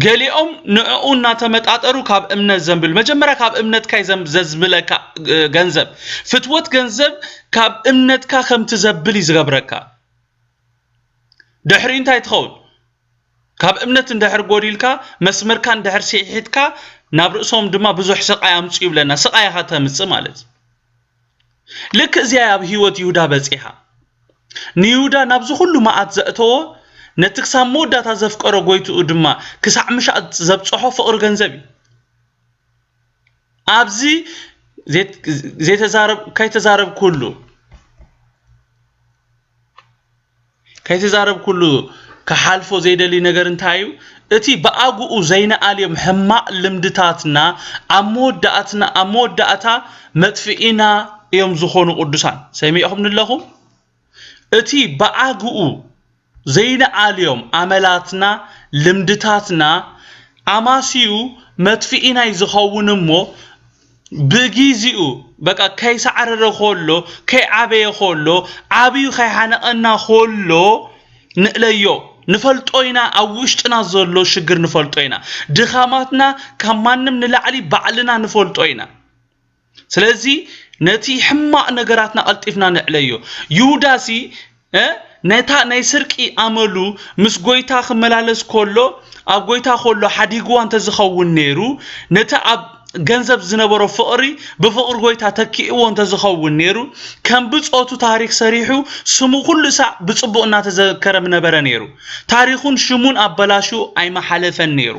ገሊኦም ንዑኡና ተመጣጠሩ ካብ እምነት ዘንብል መጀመሪያ ካብ እምነትካ ዘዝብለካ ገንዘብ ፍትወት ገንዘብ ካብ እምነትካ ከም ትዘብል ይዝገብረካ ድሕሪ እንታይ ትኸውን ካብ እምነት እንደሕር ጎዲልካ መስመርካ እንደሕር ሲሒትካ ናብ ርእሶም ድማ ብዙሕ ስቃይ ኣምጽኡ ይብለና ስቃይ ከተምጽእ ማለት ልክ እዚያ ኣብ ህይወት ይሁዳ በጽሓ ንይሁዳ ናብ ዝኹሉ ማዓት ዘእተዎ نتكسا مودا تزفقر غويتو ادما كسع مشا زبصحو فقر ገንዘብ ابزي زي تزارب كاي تزارب كله كحالفو زيدلي ነገር እንታዩ እቲ በአጉኡ ዘይነ አልየም ህማ ልምድታትና አሞዳአታ መጥፊኢና እዮም ዝኾኑ ቅዱሳን ሰሚዕኹም ንለኹም እቲ በአጉኡ زين عاليوم عملاتنا لمدتاتنا عماسيو مدفئينا يزخونمو بجيزيو بقى كي سعر خولو كي عبي خولو عبيو خي حنقنا خولو نقليو نفلطوينا اوشتنا زولو شجر نفلطوينا دخاماتنا كمانم نلعلي بعلنا نفلطوينا سلازي نتي حما نغراتنا قلطفنا نقليو يوداسي نتا نيسرقي عملو مس غويتا خملالس كولو اب غويتا خولو حديغو انت زخون نيرو نتا اب ገንዘብ ዝነበሮ ፍቅሪ በፍቅር ጎይታ ተኪኡ ወንተ ዝኸውን ነይሩ ከም ብጾቱ ታሪክ ሰሪሑ ስሙ ሁሉ ሳ ብጽቡቅና ተዘከረም ነበረ ነይሩ ታሪኹን ሽሙን አበላሹ አይማሐለፈን ነይሩ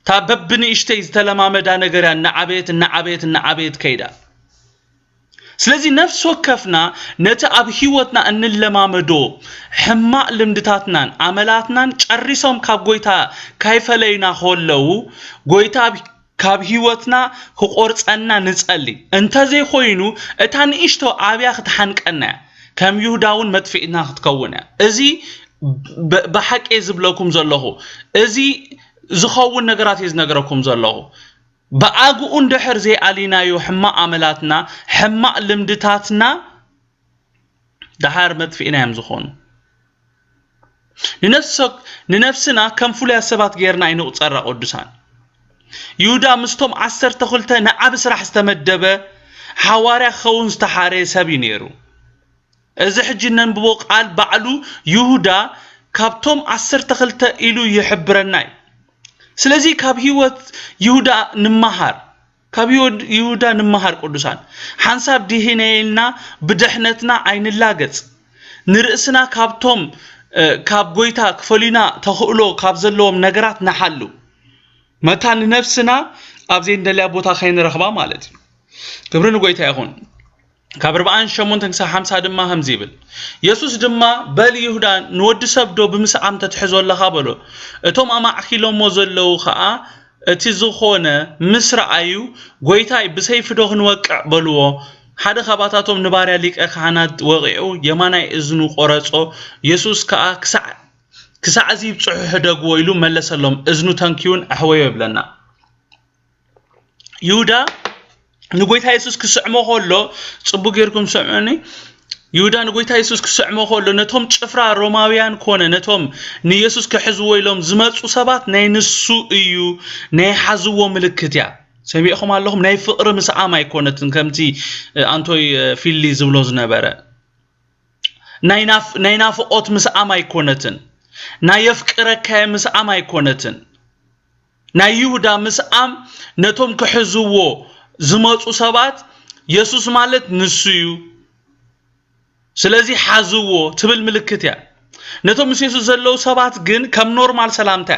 ታበብኒ እሽተይ ዝተለማመዳ ነገር እና ዓበየት ከይዳ ስለዚህ ነፍስ ወከፍና ነታ አብ ህይወትና እንለማመዶ ሕማቅ ልምድታትናን አመላትናን ጨሪሶም ካብ ጎይታ ካይፈለይና ሆለው ጎይታ ካብ ህይወትና ክቆርጸና ንጸሊ እንተዘይ ኮይኑ እታን ኢሽቶ አብያ ክትሐንቀና ከም ይሁዳውን መጥፊእና ክትከውና እዚ በሐቅ ዝብለኩም ዘለኹ እዚ ዝኸውን ነገራት ይዝነገረኩም ዘለኹ بأجو اندحر زي علينا يو حما عملاتنا حما لمدتاتنا دحار مدفئنا يمزخون لنفسنا كم فلي السبات غيرنا ينو تصرق قدسان يودا مستوم 10 تخلته نعب سرح استمدبه حواري خون استحاري سبي نيرو اذا حجنا ببو قال بعلو يهودا كابتوم 10 تخلته إلو يحبرناي ስለዚህ ካብ ህይወት ይሁዳ ንማሃር ካብ ይሁዳ ንማሃር ቅዱሳን ሓንሳብ ዲህነይልና ብድሕነትና አይንላገጽ ንርእስና ካብቶም ካብ ጎይታ ክፈሊና ተኽእሎ ካብ ዘለዎም ነገራት ናሐሉ መታን ነፍስና ኣብዘይ እንደልያ ቦታ ኸይንረኽባ ማለት እዩ ክብርን ጎይታ ይኹን ካብ 48 ክሳብ 50 ድማ ከምዚ ይብል ኢየሱስ ድማ በል ይሁዳ ንወዲ ሰብዶ ብምስዓም ተትሕዞለኻ በሎ እቶም ኣማዕኪሎሞ ዘለው ከዓ እቲ ዝኾነ ምስ ረኣዩ ጎይታይ ብሰይፍዶ ክንወቅዕ በልዎ ሓደ ከባታቶም ንባርያ ሊቀ ካህናት ወቂዑ የማናይ እዝኑ ቆረጾ ኢየሱስ ከዓ ክሳዕ እዚ ብጽሑሕ ደግዎ ኢሉ መለሰሎም እዝኑ ተንኪውን ኣሕወዮ ይብለና ይሁዳ ንጎይታ ኢየሱስ ክስዕሞ ኸሎ ጽቡቕ ጌርኩም ሰምዑኒ ይሁዳ ንጎይታ ኢየሱስ ክስዕሞ ኸሎ ነቶም ጭፍራ ሮማውያን ኮነ ነቶም ንኢየሱስ ክሕዝዎ ኢሎም ዝመጹ ሰባት ናይ ንሱ እዩ ናይ ሓዝዎ ምልክት ያ ሰሚዕኹም ኣለኹም ናይ ፍቕሪ ምስዓም ኣይኮነትን ከምቲ አንቶይ ፊሊ ዝብሎ ዝነበረ ናይ ናፍቆት ምስዓም ኣይኮነትን ናይ የፍቅረካ ምስዓም ኣይኮነትን ናይ ይሁዳ ምስዓም ነቶም ክሕዝዎ ዝመጹ ሰባት ኢየሱስ ማለት ንሱ እዩ ስለዚ ሓዝዎ ትብል ምልክት ያ ነቶም ኢየሱስ ዘለው ሰባት ግን ከም ኖርማል ሰላምታ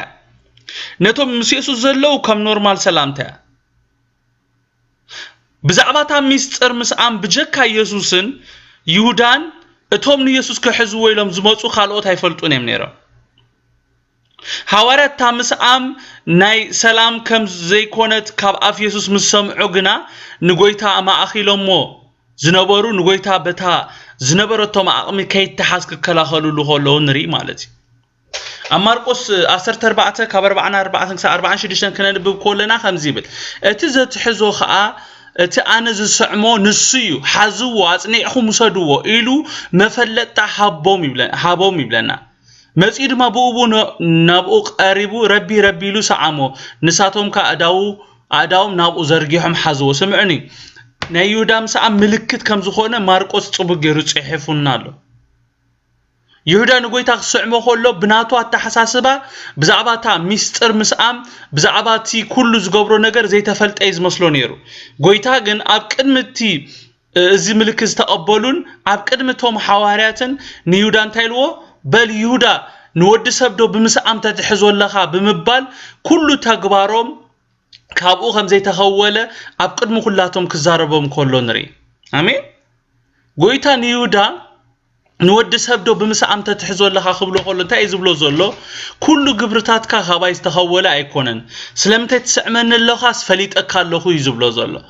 ነቶም ኢየሱስ ዘለው ከም ኖርማል ሰላምታ ብዛዕባታ ሚስጥር ምስዓም ብጀካ ኢየሱስን ይሁዳን እቶም ንኢየሱስ ክሕዝዎ ኢሎም ዝመጹ ካልኦት ኣይፈልጡን እዮም ነይሮም حوارات تامسام ناي سلام كم زي كونت كاب أف يسوس مسمعو جنا نقولتا أما أخيلهم مو زنبرو نقولتا بتا زنبرو توم أقمي كي تحاسك كلا خلو هلو نري مالتي أماركوس أثر تربعته كبر بعنا 4 شديشن كنا نبي كلنا خمزيبل تزت حزو خا تأنز السعمو نسيو حزو واسنيحو مسدو إلو مفلت حبومي بلنا مسيد ما بوبو نابو قريبو ربي لو سعمو نساتهم كأداو نابو زرقيهم حزو سمعني نيودام سعم ملكت كم زخونة ماركوس صبغ يرص يحفونالو يهودا نقولتا سعمو خلو بناتو التحساسبة بزعباتا ميستر مسعم بزعباتي كل زقبرو نجر زي تفلت ايز مسلو نيرو قويتا جن اب قدمتي زي ملكز تقبلون اب قدمتهم حوارياتن نيودان تايلو بل يهودا نود سبدو بمسعم تتحزو لخا بمبال كل تقبارهم كابو خمزي تخوله اب قدمو كلاتهم كزاربهم كلو نري امين قويتا نيودا نود سبدو بمسعم تتحزو لخا خبلو قولو انتا يزبلو زولو كل قبرتاتك خابا يستخوله ايكونن سلمتا تسعمن اللخاس فليت اكالوخو يزبلو زولو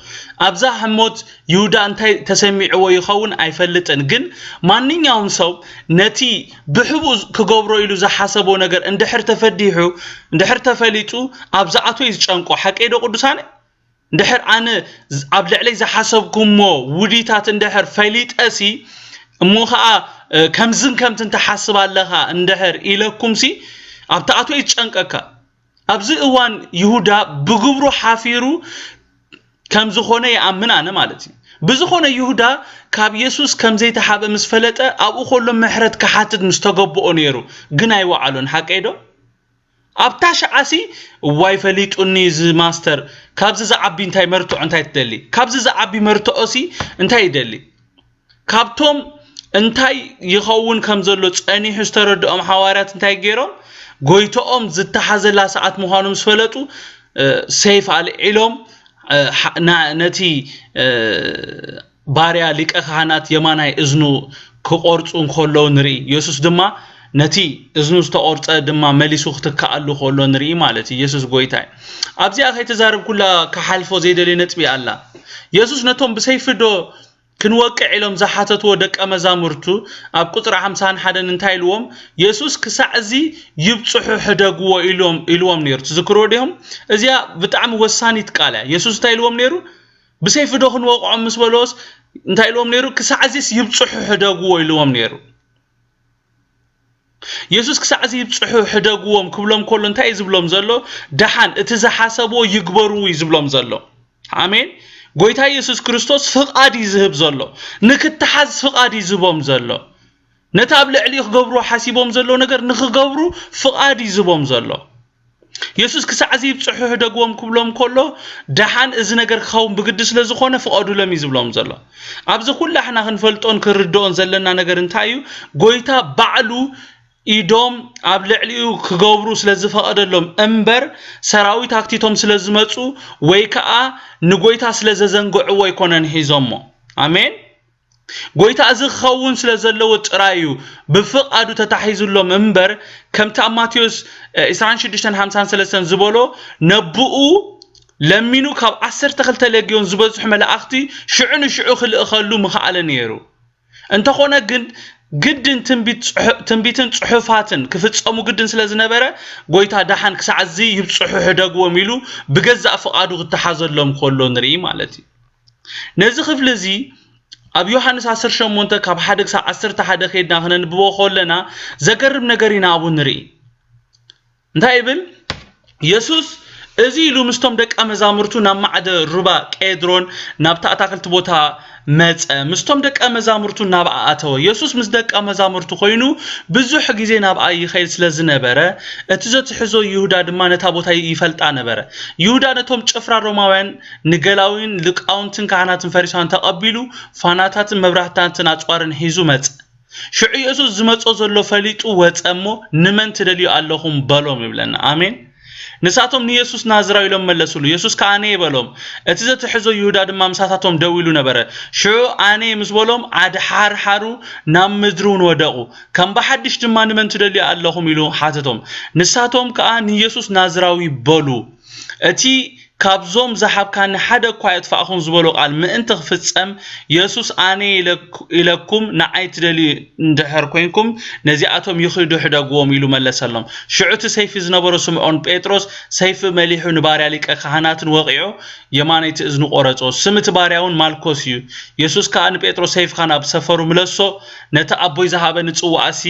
ابزا حموت يهودا انتا تسميعو يخون ايفلتن جن مانين يوم سو نتي بحبوز كقبرو إلو زحاسبو نگر اندحر تفديحو اندحر تفليتو ابزاعتو يزجانكو حقيدو قدساني اندحر انا ابلعلي زحاسبكم مو وديتات اندحر فليت اسي موخا كمزن كم تنتحسب لها اندحر إلكم سي ابتعتو يتشنككا ابزي اوان يهودا بقبرو حافيرو كم زخونه يأمن أنا مالتي بزخونه يهودا كاب يسوس كم زي تحاب مسفلته أبو خلو محرد كحاتد مستقبو نيرو قناي وعلون حق ايدو ابتاش عاسي واي فليت انيز ماستر كابز زعبي انتاي مرتو انتاي تدلي كابز زعبي مرتو اسي انتاي يدلي كابتوم انتاي يخون كم زلو تساني حسترد ام حوارات انتاي جيرو قويتو زتحازلا ساعات مهانو مسفلتو سيف على علوم نتي باريا لك أخانات يماناي إزنو كقرصون خلو نري يسوس دما نتي إزنو استقرص دما مليسو ختكالو خلو نري مالتي يسوس قويتاي أبزي أخي تزارب كلها كحلفو زيد اللي نتبي الله يسوس نتوم بسيف دو كنوقع لهم زحاتت ودك أمزامرتو أب قطر 51 انتهي لهم يسوس كسعزي يبصحو حدقوا إلوم نيرو تذكروا لهم إذا بتعم وساني تقالا يسوس انتهي لهم نيرو بسيف دوخن وقعوا مسبلوس انتهي لهم نيرو كسعزي يبصحو حدقوا إلوم نيرو يسوس كسعزي يبصحو حدقوا كبلهم كله انتهي يزبلهم زلو دحان اتزحاسبو يكبروا يزبلهم زلو آمين قويتا يسوس كريستوس فقاد يزهب زلو نكتحاز فقاد يزبهم زلو نتابل عليك قبرو حاسبهم زلو نقر نخ قبرو فقاد يزبهم زلو يسوس كسعزي بصحوه دقوهم كبلهم كله دحان إذ نقر خوم بقدس لزخونه فقادو لم يزبلهم زلو عبز كل احنا خنفلتون كردون زلنا نقر انتايو قويتا بعلو إيدوم أبلعليو كقبرو سلزفقد لهم أمبر سراوي تاكتيتهم سلزمتو ويكا نقويتا سلززنقعو ويكونن هيزمو آمين ጎይታ እዚ ኸውን ስለ ዘለዎ ጥራዩ ብፍቃዱ ተታሒዙሎም እምበር ከምታ ማቴዎስ 26:53 ዝበሎ ነብኡ ለሚኑ ካብ 12 ለጊዮን ዝበዝሑ መላእክቲ ሽዑን ሽዑ ክልእኸሉ ምኽኣለ ነይሩ እንተኾነ ግን ግድን ትንቢትን ጽሑፋትን ክፍጸሙ ግድን ስለ ዝነበረ ጎይታ ዳሓን ክሳዕዚ ይብጽሑ ሕደግዎም ኢሉ ብገዛእ ፍቃዱ ክተሓዘሎም ከሎ ንርኢ ማለት እዩ ነዚ ክፍሊ እዚ ኣብ ዮሐንስ 18 ካብ 1 ክሳብ 11 ኸይድና ክነንብቦ ከለና ዘገርም ነገር ኢና አቡ ንርኢ እንታይ ይብል ኢየሱስ እዚ ኢሉ ምስቶም ደቀ መዛሙርቱ ናብ ማዕደ ሩባ ቄድሮን ናብ ተኣታክልቲ ቦታ መጸ ምስቶም ደቀ መዛሙርቱ ናብ ኣተወ ኢየሱስ ምስ ደቀ መዛሙርቱ ኮይኑ ብዙሕ ግዜ ናብ ኣይ ኸይድ ስለ ዝነበረ እቲ ዘትሕዞ ይሁዳ ድማ ነታ ቦታ ይፈልጣ ነበረ ይሁዳ ነቶም ጭፍራ ሮማውያን ንገላዊን ልቃውንትን ካህናትን ፈሪሳውያን ተቀቢሉ ፋናታትን መብራህታትን አጽዋርን ሒዙ መጸ ሽዑ ኢየሱስ ዝመጾ ዘሎ ፈሊጡ ወጸሞ ንመን ትደልዩ ኣለኹም በሎም ይብለና አሜን ንሳቶም ኢየሱስ ናዝራዊ ኢሎም መለሱሉ ኢየሱስ ከአኔ ይበሎም እቲ ዘትሕዞ ይሁዳ ድማ ምሳታቶም ደው ኢሉ ነበረ ሽዑ አኔ ምስ በሎም አድሓርሓሩ ናብ ምድሩን ወደቁ ከም በሐድሽ ድማ ንመን ትደልዩ ኣለኹም ኢሉ ሓተቶም ንሳቶም ከአ ኢየሱስ ናዝራዊ በሉ እቲ ካብዞም ዘሓብካን ሓደ እኳ ይጥፋእኹም ዝበሎ ቃል ምእንተ ክፍጸም ኢየሱስ አኔ ኢለኩም ንዓይ ትደልዩ እንድሕር ኮይንኩም ነዚኣቶም ይኽዱ ሕደግዎም ኢሉ መለሰሎም ሽዑቲ ሰይፊ ዝነበሮ ስምዖን ጴጥሮስ ሰይፊ መሊሑ ንባርያ ሊቀ ካህናትን ወቂዑ የማነይቲ እዝኑ ቆረጾ ስምቲ ባርያውን ማልኮስ እዩ ኢየሱስ ከአ ንጴጥሮስ ሰይፍካ ናብ ሰፈሩ ምለሶ ነቲ ኣቦይ ዝሃበኒ ጽዋዕሲ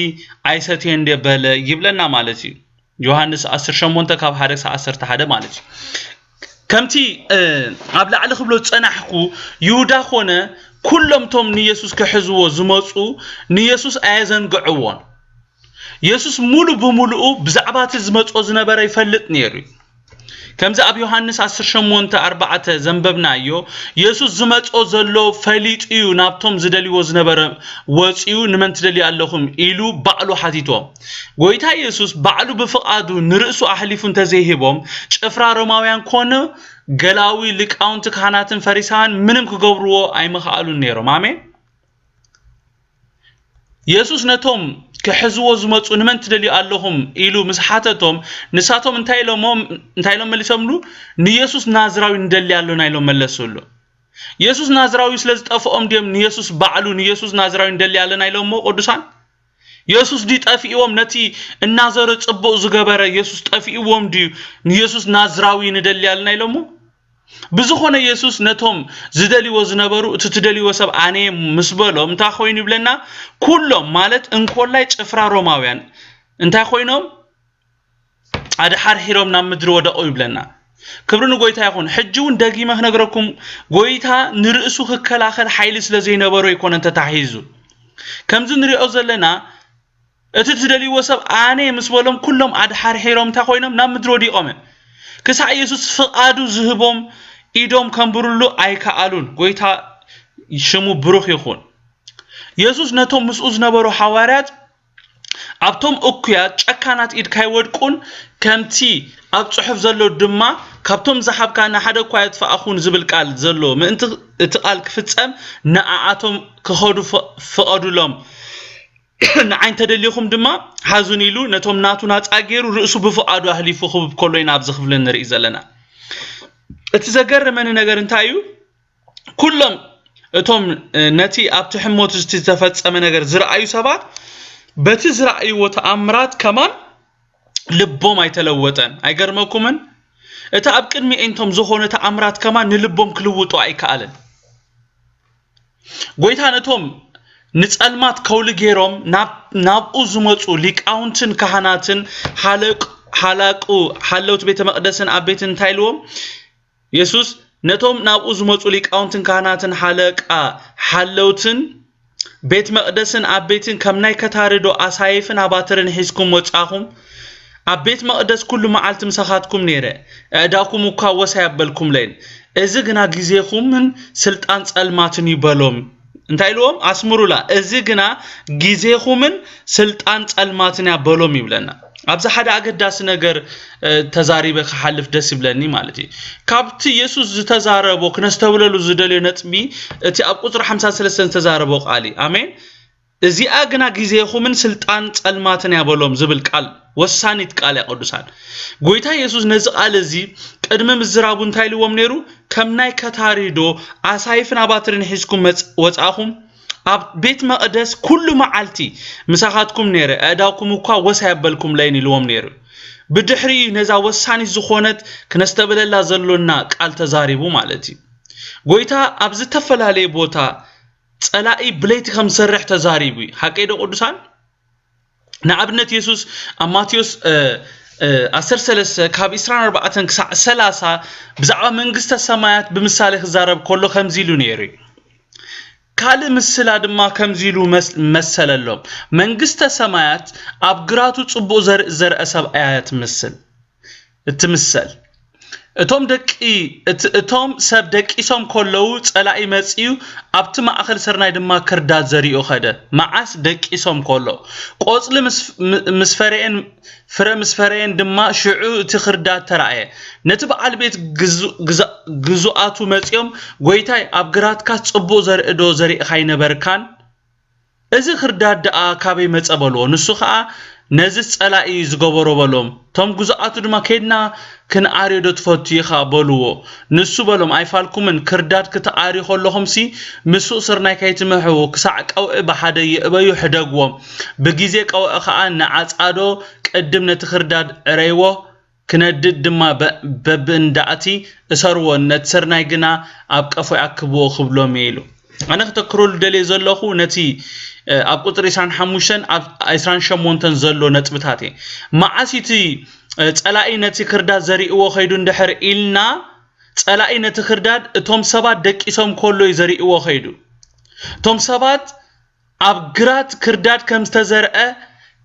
ኣይሰትየ እንደበለ ይብለና ማለት እዩ ዮሐንስ 18 ካብ 1 ክሳብ 11 ማለት እዩ ከምቲ ኣብ ላዕሊ ክብሎ ጸናሕኩ ይሁዳ ኾነ ኩሎም ቶም ንኢየሱስ ክሕዝዎ ዝመጹ ንኢየሱስ ኣየዘንግዕዎን ኢየሱስ ሙሉ ብሙሉኡ ብዛዕባቲ ዝመጾ ዝነበረ ይፈልጥ ነይሩ ከምዚ ኣብ ዮሐንስ 18:4 ዘንበብናዮ ኢየሱስ ዝመጾ ዘሎ ፈሊጥ እዩ ናብቶም ዝደልይዎ ዝነበረ ወጽዩ ንመን ትደልዩ ኣለኹም ኢሉ ባዕሉ ሓቲቶም ጎይታ ኢየሱስ ባዕሉ ብፍቃዱ ንርእሱ ኣሕሊፉ እንተዘይሂቦም ጭፍራ ሮማውያን ኮነ ገላዊ ልቃውንቲ ካህናትን ፈሪሳውያን ምንም ክገብርዎ ኣይመኽኣሉን ነይሮም አሜን ኢየሱስ ነቶም ክሕዝዎ ዝመጹ ንመን ትደልዩ ኣለኹም ኢሉ ምስ ሓተቶም ንሳቶም እንታይ ኢሎም መሊሶምሉ ንኢየሱስ ናዝራዊ እንደልዩ ኣለና ኢሎም መለሱሉ ኢየሱስ ናዝራዊ ስለ ዝጠፍኦም ድዮም ንኢየሱስ ባዕሉ ንኢየሱስ ናዝራዊ እንደልዩ ኣለና ኢሎሞ ቅዱሳን ኢየሱስ ዲ ጠፊእዎም ነቲ እናዘረ ጽቡቕ ዝገበረ ኢየሱስ ጠፊእዎም ድዩ ንኢየሱስ ናዝራዊ እንደልዩ ኣለና ኢሎሞ ብዙኾነ ኢየሱስ ነቶም ዝደልይዎ ዝነበሩ እቲ ትደልይዎ ሰብ አኔ ምስበሎም እንታይ ኮይኑ ይብለና ኩሎም ማለት እንኮላይ ጭፍራ ሮማውያን እንታይ ኮይኖም ኣድሓርሒሮም ናብ ምድሪ ወደቁ ይብለና ክብሪ ንጎይታ ይኹን ሕጂውን ደጊመ ክነግረኩም ጎይታ ንርእሱ ክከላኸል ሓይሊ ስለ ዘይነበሮ ይኮነ ተታሒዙ ከምዚ ንሪኦ ዘለና እቲ ትደልይዎ ሰብ አኔ ምስበሎም ኩሎም ኣድሓርሒሮም እንታይ ኮይኖም ናብ ምድሪ ወዲቆም ክሳዕ ኢየሱስ ፍቃዱ ዝህቦም ኢዶም ከምብሩሉ ኣይከኣሉን ጎይታ ሽሙ ብሩኽ ይኹን ኢየሱስ ነቶም ምስኡ ዝነበሩ ሐዋርያት ኣብቶም እኩያት ጨካናት ኢድ ካይወድቁን ከምቲ ኣብ ጽሑፍ ዘሎ ድማ ካብቶም ዝሓብካና ሓደ እኳ ይጥፋእኹን ዝብል ቃል ዘሎ ምእንቲ እቲ ቃል ክፍጸም ንኣቶም ክኸዱ ፍቀዱሎም ንዓይን ተደልይኹም ድማ ሓዙን ኢሉ ነቶም ናቱ ናጻገሩ ርእሱ ብፍቃዱ ኣህሊፉ ክብብ ከሎ ኢና ኣብ ዝኽፍል ንርኢ ዘለና እቲ ዘገርመኒ ነገር እንታይ እዩ ኩሎም እቶም ነቲ ኣብቲ ሕሞት ዝተፈጸመ ነገር ዝረኣዩ ሰባት በቲ ዝረኣይዎ ተኣምራት ከማን ልቦም ኣይተለወጠን ኣይገርመኩምን እቲ ኣብ ቅድሚ እንቶም ዝኾነ ተኣምራት ከማን ንልቦም ክልውጡ ኣይከኣለን ጎይታ ነቶም ንጸልማት ከውል ገይሮም ናብኡ ዝመጹ ሊቃውንትን ካህናትን ሓላቁ ሓለውት ቤተ መቅደስን ኣብ ቤት እንታይልዎም ኢየሱስ ነቶም ናብኡ ዝመጹ ሊቃውንትን ካህናትን ሓለቃ ሓለውትን ቤት መቅደስን ኣብ ቤትን ከም ናይ ከታርዶ ኣሳይፍን ኣባተርን ሒዝኩም ወጻኹም ኣብ ቤት መቅደስ ኩሉ መዓልቲ ምሳኻትኩም ነይረ ኣዳኩም እኳ ወሳይ ኣበልኩም ለይን እዚ ግና ግዜኹምን ስልጣን ጸልማትን ይበሎም እንታይ ኢሎም ኣስምሩላ እዚ ግና ግዜኹምን ስልጣን ጸልማትን ያበሎም ይብለና أبز حدا أقداس نجر تزاري بخحلف دس بلني مالتي كابت يسوع تزاربوك نستوللو زدلي نتبي تي أبقطر 53 تزاربوك علي آمين إذا أجنا جزيه من سلطان الماتن يا بلوم زبل قال وسانيت قال يا قدسان قويتا يسوع نزق على زي قدم مزرابون تايلو ومنيرو كم ناي كتاريدو عصايفنا باترين حزكم وصاخم أب بيت مقدس كل معالتي مساحاتكم نيره أداكم وكا وسيبلكم ليني لوم نيرو بدحري نزا وساني زخونت كنستبل الله زلونا قال تزاريبو مالتي قويتا أبز تفلالي بوتا صلاقي بليت خم سرح تزاريبي حقيقة قدسان نعبنت يسوس أماتيوس أسر سلسة كاب إسران 4 كسع 3 بزعوا منقسط السمايات بمثال خزارب كله خمزيلو نيري كال مثل ما كمزيلو مثل اللهم منقسط السمايات أبقراتو تصبو زر أسب آيات مثل التمثل اتوم سب دقي سوم كلو صلاقي مصيو ابت ما اخر سرناي دما كردات زريو خده معاس دقي سوم كلو قوصل مسفرين دما شعو تخردات ترايه نتب علبيت غزواتو مصيوم غويتاي ابغرات كا صبو زرئدو زري خاي نبركان ازي خردات دا كابي مصبلو نسو خا نزس صلاقي زغبرو بلوم توم غزواتو دما كيدنا كن عاريدو تفوتي خابلو نسو بلوم ايفالكومن كرداد كتعاري خلهم سي مسو سرناي كايتمحو كسع قو بحدا يبيو حدغوم بغيزي قو خا نعصادو قدم نتخرداد ريوو كندد دما ببنداتي اسرو نتسرناي غنا ابقفو ياكبو خبلو ميلو انا تكرول دلي زلخو نتي اب قطر 55 اب 28 زلو نطبتاتي معاسيتي صلاقي نتي كرداد زريئو خيدو اندحر إلنا صلاقي نتي كرداد توم سبات دقيسوم كولو يزريئو خيدو توم سبات ابغرات كرداد كم استزرأ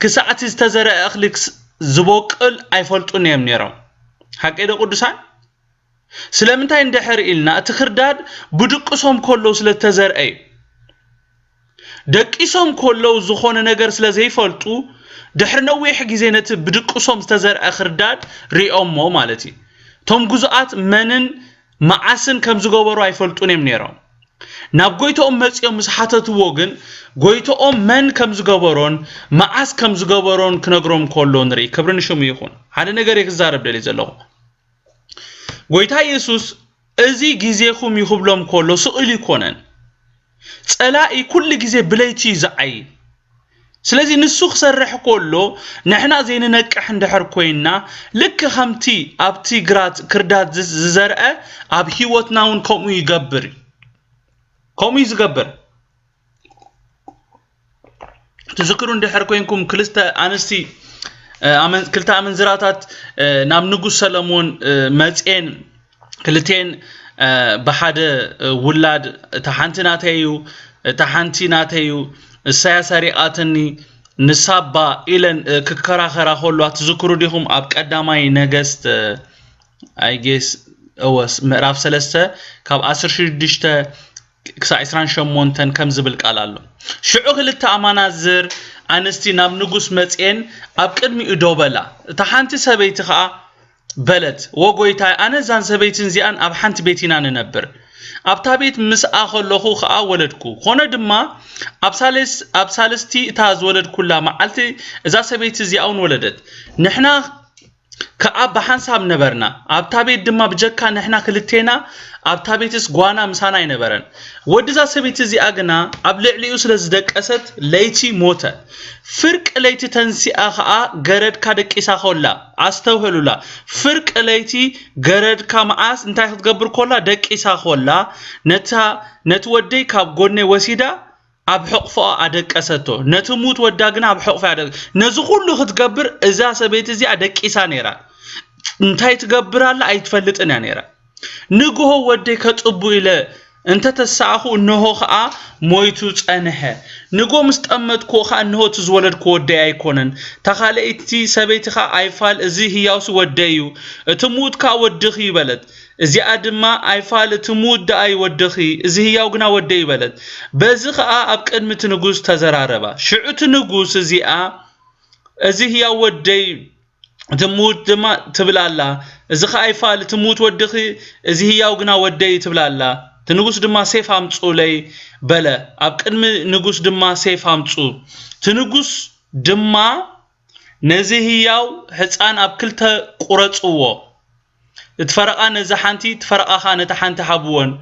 كساعت استزرأ اخليك زبوقل ايفلطون يم نيرو حقيقه قدسان سلامنتاي اندحر إلنا تخرداد بدقسوم كولو سلتزرأي دقيسوم كولو زخونه نجر سلازيفلطو دحر نويح غيزينت بدقسوم استزر اخرداد ريومو مالتي توم غزوات منن معاسن كم زغبرو ايفلطونم نيرو ناب غويتوم مصيوم مسحاتتو وغن غويتوم من كم زغبرون معاس كم زغبرون كنغروم كولو نري كبرنشوم يخون هذا نجر يخزارب دلي زلو غويتا يسوس ازي غيزيخوم يخبلوم كولو سؤلي كونن صلاقي كل غيزي بليتي زعي سلازي نسوخ سرح كله نحنا زين نقح اندحر كوينا لك خمتي ابتي غرات كردات زرقه اب هيوتناون كومو يغبر تذكروا اندحر كوينكم كلستا انستي كلتا امنزراتات نام نغوس سلمون مصين كلتين بحاده ولاد تحانتيناتيو السياسري آتني نصابا إلى ككراخرا خلوا تذكروا لهم أب قدامي نجست I guess أوس مراف سلسة كاب 16 كسا 28 كم زبل قالالو شعوغ للتأمانازر أنستي نام نغوس متين أب قدمي إدوبلا تحانتي سبيتي خا بلد وقويتاي أنا زان سبيتين زيان أب حانت بيتنا ننبر أبتابيت مس آخر لخو خا ولدكو هنا دما أبسالستي تاز ولد كلها معلتي إذا سبيت زي أون ولدت نحنا كأب بحنساب نبرنا أبتابيت دما بجكا نحنا كلتينا أبتابيتس قوانا مسانا ينبرن ودزا سبيت زي أغنا أبلعلي أسلز دك أسد ليتي موتا فرق ليتي تنسي آخا غرد كادك إسا خولا أستوهلو لا فرق ليتي غرد كامعاس انتاي تقبر كولا دك إسا خولا نتودي كاب قوني وسيدا أب حقفا أدك أسدتو نتموت وداقنا أب حقفا أدك نزخولو خدقبر إذا سبيت زي أدك إسا نيرا انتاي تقبر الله أي تفلت إنا نيرا نقوه ودي كتقبو إلى انت تساعخو انه خا مويتو صنحه نقو مستأمد كو خا انه تزولد كو ودي ايكونن تخالئتي سبيت خا ايفال ازي هياوس وديو تموت كا ودخي بلد ازي ادما ايفال تموت دا اي ودخي ازي هياو غنا ودي بلد بزي خا اب قدمت نغوس تزراربا شعوت نغوس ازي ازي هي ودي تموت دما تبلالا ازي خايفال تموت ودخي ازي هي وغنا ودي تبلالا تنغوس دما سيف امصو لي بلا اب قدم نغوس دما سيف امصو تنغوس دما نزي هياو حصان اب كلته قرصو اتفرقا نزي حنتي تفرقا خانه حنت حبون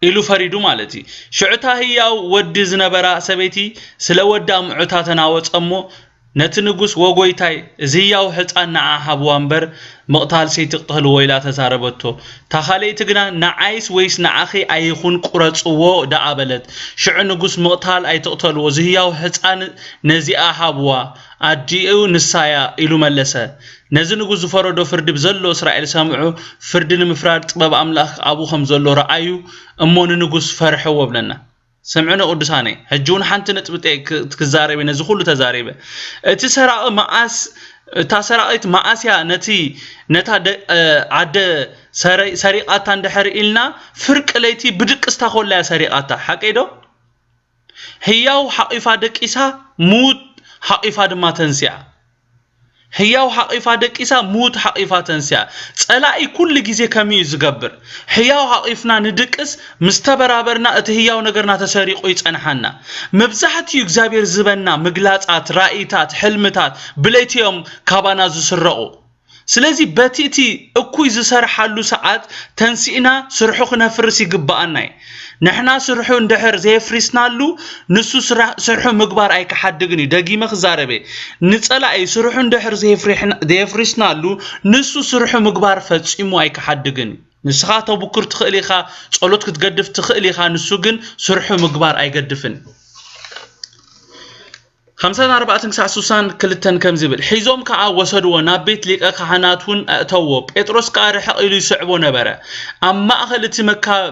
إلو فريدو مالتي شعتا هياو ودي زنبرا سبيتي سلا ودا معتا تناوص امو نتنغوس وغويتاي زياو حصان نعا حبوانبر مقتال سيتقتل ويلا تزاربتو تخاليت غنا نعايس ويس نعاخي ايخون قرصو دابلت شع نغوس مقتال اي تقتلو زياو حصان نزيا حبوا اديو نسايا إلو ملسه نزي نغوس فرودو فرد بزلو اسرائيل سامعو فردن مفراد طباب املاح ابو خمزلو رايو امون نغوس فرحو وبلنا سمعنا قدساني هجون حنت نطبطي تكزاريبه نزي كله تزاريبه اتي سراء ماس تاسرايت ماسيا نتي نتا عد سريقاتا اندحر إلنا فرق ليتي بدقستا خلا سريقاتا حقيدو هياو حقيفا دقيسا موت حقيفا دما تنسيا هياو حقيفا دقيسا موت حقيفا تنسيا صلاي كل غيزه كمي يزغبر هياو حقيفنا ندقس مستبرابرنا ات هياو نغرنا تسريقو يصنحنا مبزحتي እግዚአብሔር ዝበና مغلاصات رايታት حلمታት بليتيوم كابانا زسرقو ስለዚህ በቲቲ እኩይ ዝሰርሓሉ ሰዓት ተንሲና ስርሑ ክነፍርስ ይግባአናይ ንሕና ስርሑ እንደሕር ዘይፍሪስናሉ ንሱ ስርሑ ምግባር ኣይከሓድግኒ ደጊመ ክዛረበ ንጸላኢ ስርሑ እንደሕር ዘይፍሪስናሉ ንሱ ስርሑ ምግባር ፈጺሙ ኣይከሓድግኒ ንስኻ ተቡክር ትኽእል ኢኻ ጸሎት ክትገድፍ ትኽእል ኢኻ ንሱ ግን ስርሑ ምግባር ኣይገድፍን 54 كلتن كم زبل حيزوم كا وسدو نابيت ليقا كهاناتون اتو بيتروس كا رحقيلو يسعبو نبره اما اخلت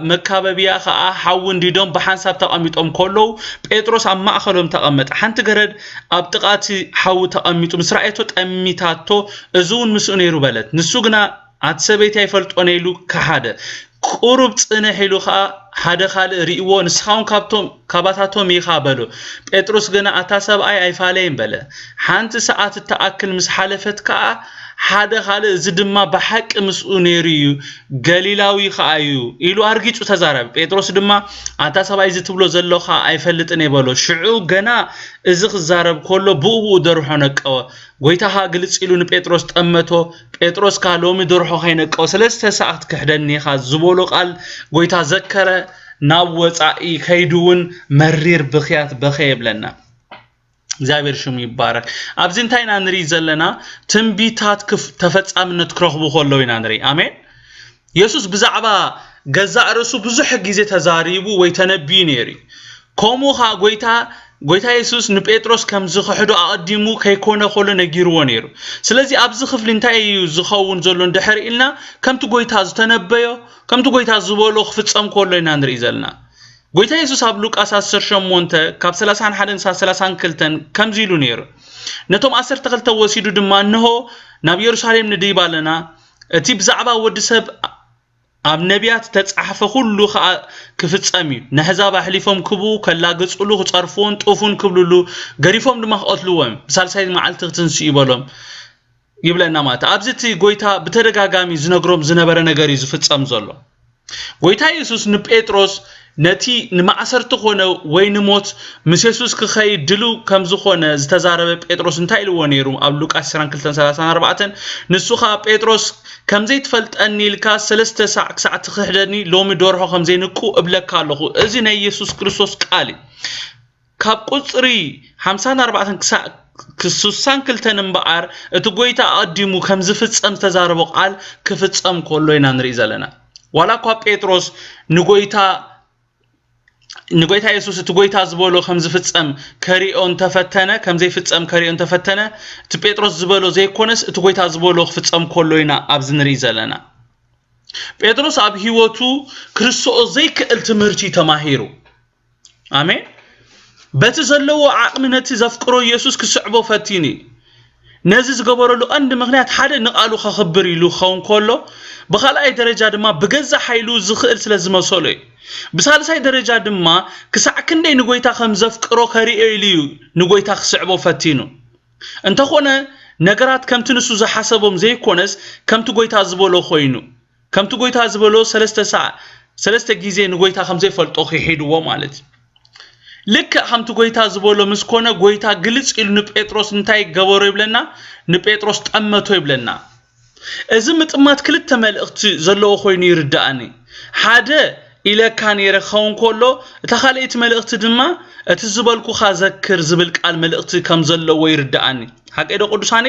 مكاببيا كا حاون ديدوم بحساب تقاميطوم كولو بيتروس اما اخلوم تقامط حنت غرد ابطقاتي حاو تقاميطو مسرائيتو طميتاتو ازون مسونيرو بلت نسوغنا اتسبيتي يفلطونيلو كحاده قرب صنه حيلو خا حدا خال ريو نسخاون كابتوم كاباتاتوم يخابلو بيتروس غنا اتاسب اي فالين بله حانت ساعات تاكل مس حلفت كا حدا خال زدما بحق مسونيريو غليلاوي خايو يلو ارغيصو تزارب بيتروس دما اتاسب اي زتبلو زلو خا اي فلطني بلو شعو غنا ازخ زارب كله بو درحو نقو غويتها غلص يلون بيتروس طمتو بيتروس كالومي درحو خينقو 3 ساعات كحدني خا زبولو قال غويتا ذكره ناوصاي كيدون مرير بخيات بخيبلنا እግዚአብሔር ሽሙ ይባረክ አብዝንታይና ንሪ ዘለና ትንቢታት ተፈጻምነት ክረኽቡ ኾለውና ንሪ አሜን ኢየሱስ ብዛዕባ ገዛ ርሱ ብዙሕ ግዜ ተዛሪቡ ወይ ተነብዩ ነሪ ኮሙኻ ጎይታ ኢየሱስ ንጴጥሮስ ከም ዝኽሕዶ አቀዲሙ ከይኮነ ኾሎ ነጊርዎ ነሩ ስለዚህ ኣብዚ ክፍል እንታይ እዩ ዝኸውን ዘሎ እንድሕር ኢልና ከምቲ ጎይታ ዝተነበዮ ከምቲ ጎይታ ዝበሎ ክፍጸም ኾለውና ንሪ ዘለና ጎይታ ኢየሱስ ኣብ ሉቃስ 18 ካብ 31 32 ከም ዚሉ ነሩ ነቶም 12 ወሲዱ ድማ እንሆ ናብ ኢየሩሳሌም ንድይባለና እቲ ብዛዕባ ወዲሰብ ኣብ ነቢያት ተጻሕፈ ሁሉ ክፍጸም እዩ ነህዛብ አሕሊፎም ክቡ ከላገጽሉ ክጸርፉን ጡፉን ክብሉሉ ገሪፎም ድማ ክቀትሉዎም ብሳልሳይ መዓልቲ ክትንስ ይበሎም ይብለና ማለት ኣብዚቲ ጎይታ በተደጋጋሚ ዝነግሮም ዝነበረ ነገር እዩ ዝፍጸም ዘሎ ጎይታ ኢየሱስ ንጴጥሮስ ነቲ ንማዕሰርቱ ኾነ ወይ ንሞት ምስ ኢየሱስ ክኸይ ድሉ ከም ዝኾነ ዝተዛረበ ጴጥሮስ እንታይ ኢልዎ ነይሩ ኣብ ሉቃስ 22:34 ንሱኻ ጴጥሮስ ከምዘይ ትፈልጠኒ ኢልካ 3 ሰዓት ክሕደኒ ሎሚ ደርሆ ከምዘይ ንቁ እብለካ ኣለኹ እዚ ናይ ኢየሱስ ክርስቶስ ቃል ካብ ቁጽሪ 54 ክሱሳን ክልተን እምበኣር እቲ ጎይታ ኣዲሙ ከም ዝፍጸም ዝተዛረበ ቃል ክፍጸም ከሎ ኢና ንርኢ ዘለና ዋላ ኳ ጴጥሮስ ንጎይታ ኢየሱስ እቲ ጎይታ ዝበሎ ከም ዝፍጸም ከሪኦን ተፈተነ ከም ዘይፍጸም ከሪኦን ተፈተነ እቲ ጴጥሮስ ዝበሎ ዘይኮነስ እቲ ጎይታ ዝበሎ ክፍጸም ከሎ ኢና ኣብ ዝንርኢ ዘለና ጴጥሮስ ኣብ ህይወቱ ክርስቶስ ዘይክእል ትምህርቲ ተማሂሩ አሜን በቲ ዘለዎ ዓቅሚ ነቲ ዘፍቅሮ ኢየሱስ ክስዕቦ ፈቲኒ ነዚ ዝገበረሉ አንድ ምክንያት ሓደ ንቃሉ ከኽብር ኢሉ ኸውን ከሎ በኻልኣይ ደረጃ ድማ በገዛ ኃይሉ ዝኽእል ስለዝመሰሎ በሳልሳይ ደረጃ ድማ ክሳዕ ክንደይ ንጎይታ ከም ዘፍቅሮ ከሪኦ ኢሉ ንጎይታ ክስዕቦ ፈቲኑ انت خونه ነገራት ከምቲ ንሱ ዝሓሰቦም ዘይኮነስ ከምቲ ጎይታ ዝበሎ ኮይኑ ከምቲ ጎይታ ዝበሎ 3 ጊዜ ንጎይታ ከም ዘይፈልጦ ኺሄድዎ ማለት ልክ ከምቲ ጎይታ ዝበሎ ምስ ኮነ ጎይታ ግልጽ ኢሉ ንጴጥሮስ እንታይ ገበሮ ይብለና ንጴጥሮስ ጠመቶ ይብለና እዚ ምጥማት ክልተ መልእኽቲ ዘለዎ ኮይኑ ይርዳኣኒ ሓደ ኢለካ ነይረ ኸውን ኮሎ እታ ካልእቲ መልእኽቲ ድማ እቲ ዝበልኩ ኻዘክር ዝብል ቃል መልእኽቲ ከም ዘለዎ ይርዳኣኒ ሓቀዶ ቅዱሳኔ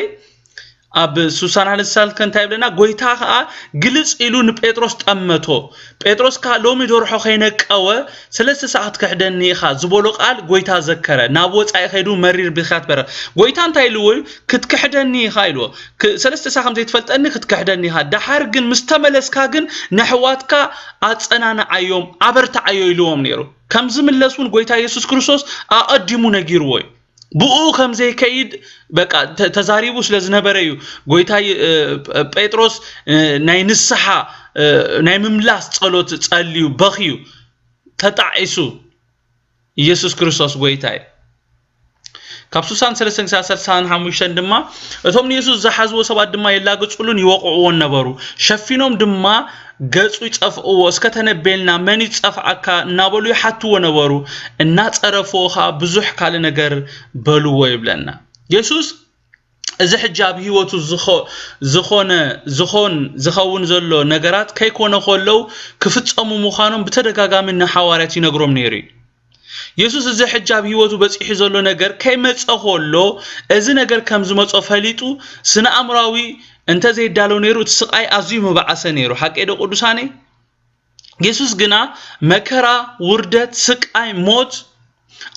ኣብ ሱሳን ሓልሳል ከንታይ ብለና ጎይታ ኸኣ ግልጽ ኢሉ ንጴጥሮስ ጠመቶ ጴጥሮስ ካ ሎሚ ደርሖ ኸይነቀወ 3 ሰዓት ከሕደኒ ኢኻ ዝበሎ ቃል ጎይታ ዘከረ ናብ ወጻኢ ኸይዱ መሪር ቢኻት በረ ጎይታ እንታይ ኢሉዎ ክትክሕደኒ ኢኻ ኢሉዎ 3 ሰዓት ከም ዘይትፈልጠኒ ክትክሕደኒ ኢኻ ዳሓር ግን ምስተመለስካ ግን ንሕዋትካ ኣጸናንዓዮም ኣበርታዓዮ ኢሉዎም ነይሩ ከም ዝምለሱን ጎይታ ኢየሱስ ክርስቶስ ኣቀዲሙ ነጊርዎ ብኡ ከም ዘይከይድ በቃ ተዛሪቡ ስለዝነበረዩ ጎይታ ጴጥሮስ ናይ ንስሓ ናይ ምምላስ ጸሎት ጸልዩ በኺዩ ተጣዒሱ ኢየሱስ ክርስቶስ ጎይታይ ካብ ሱሳን 335 ድማ እቶም ኢየሱስ ዝሓዝዎ ሰባት ድማ የላግጹሉን ይወቅዑዎን ነበሩ ሸፊኖም ድማ ገጹ ይጸፍእዎ እስከተነበልና መን ይጸፍዓካ እናበሉ ይሓትዎ ነበሩ እና ጸረፎኻ ብዙሕ ካለ ነገር በልዎ ይብለና ኢየሱስ እዚ ሕጃብ ህይወቱ ዝኸውን ዘሎ ነገራት ከይኮነ ኾለው ክፍጸሙ ምዃኖም በተደጋጋሚ ንሐዋርያት ይነግሮም ነይሩ ኢየሱስ እዚ ሕጃብ ህይወቱ በጽሕ ዘሎ ነገር ከይመጸኾሎ እዚ ነገር ከም ዝመጾ ፈሊጡ ስነ አምራዊ እንተ ዘይዳለው ነይሩ ትስቃይ አዝዩ መባዓሰ ነይሩ ሓቀዶ ቅዱሳኔ ኢየሱስ ግና መከራ ውርደት ስቃይ ሞት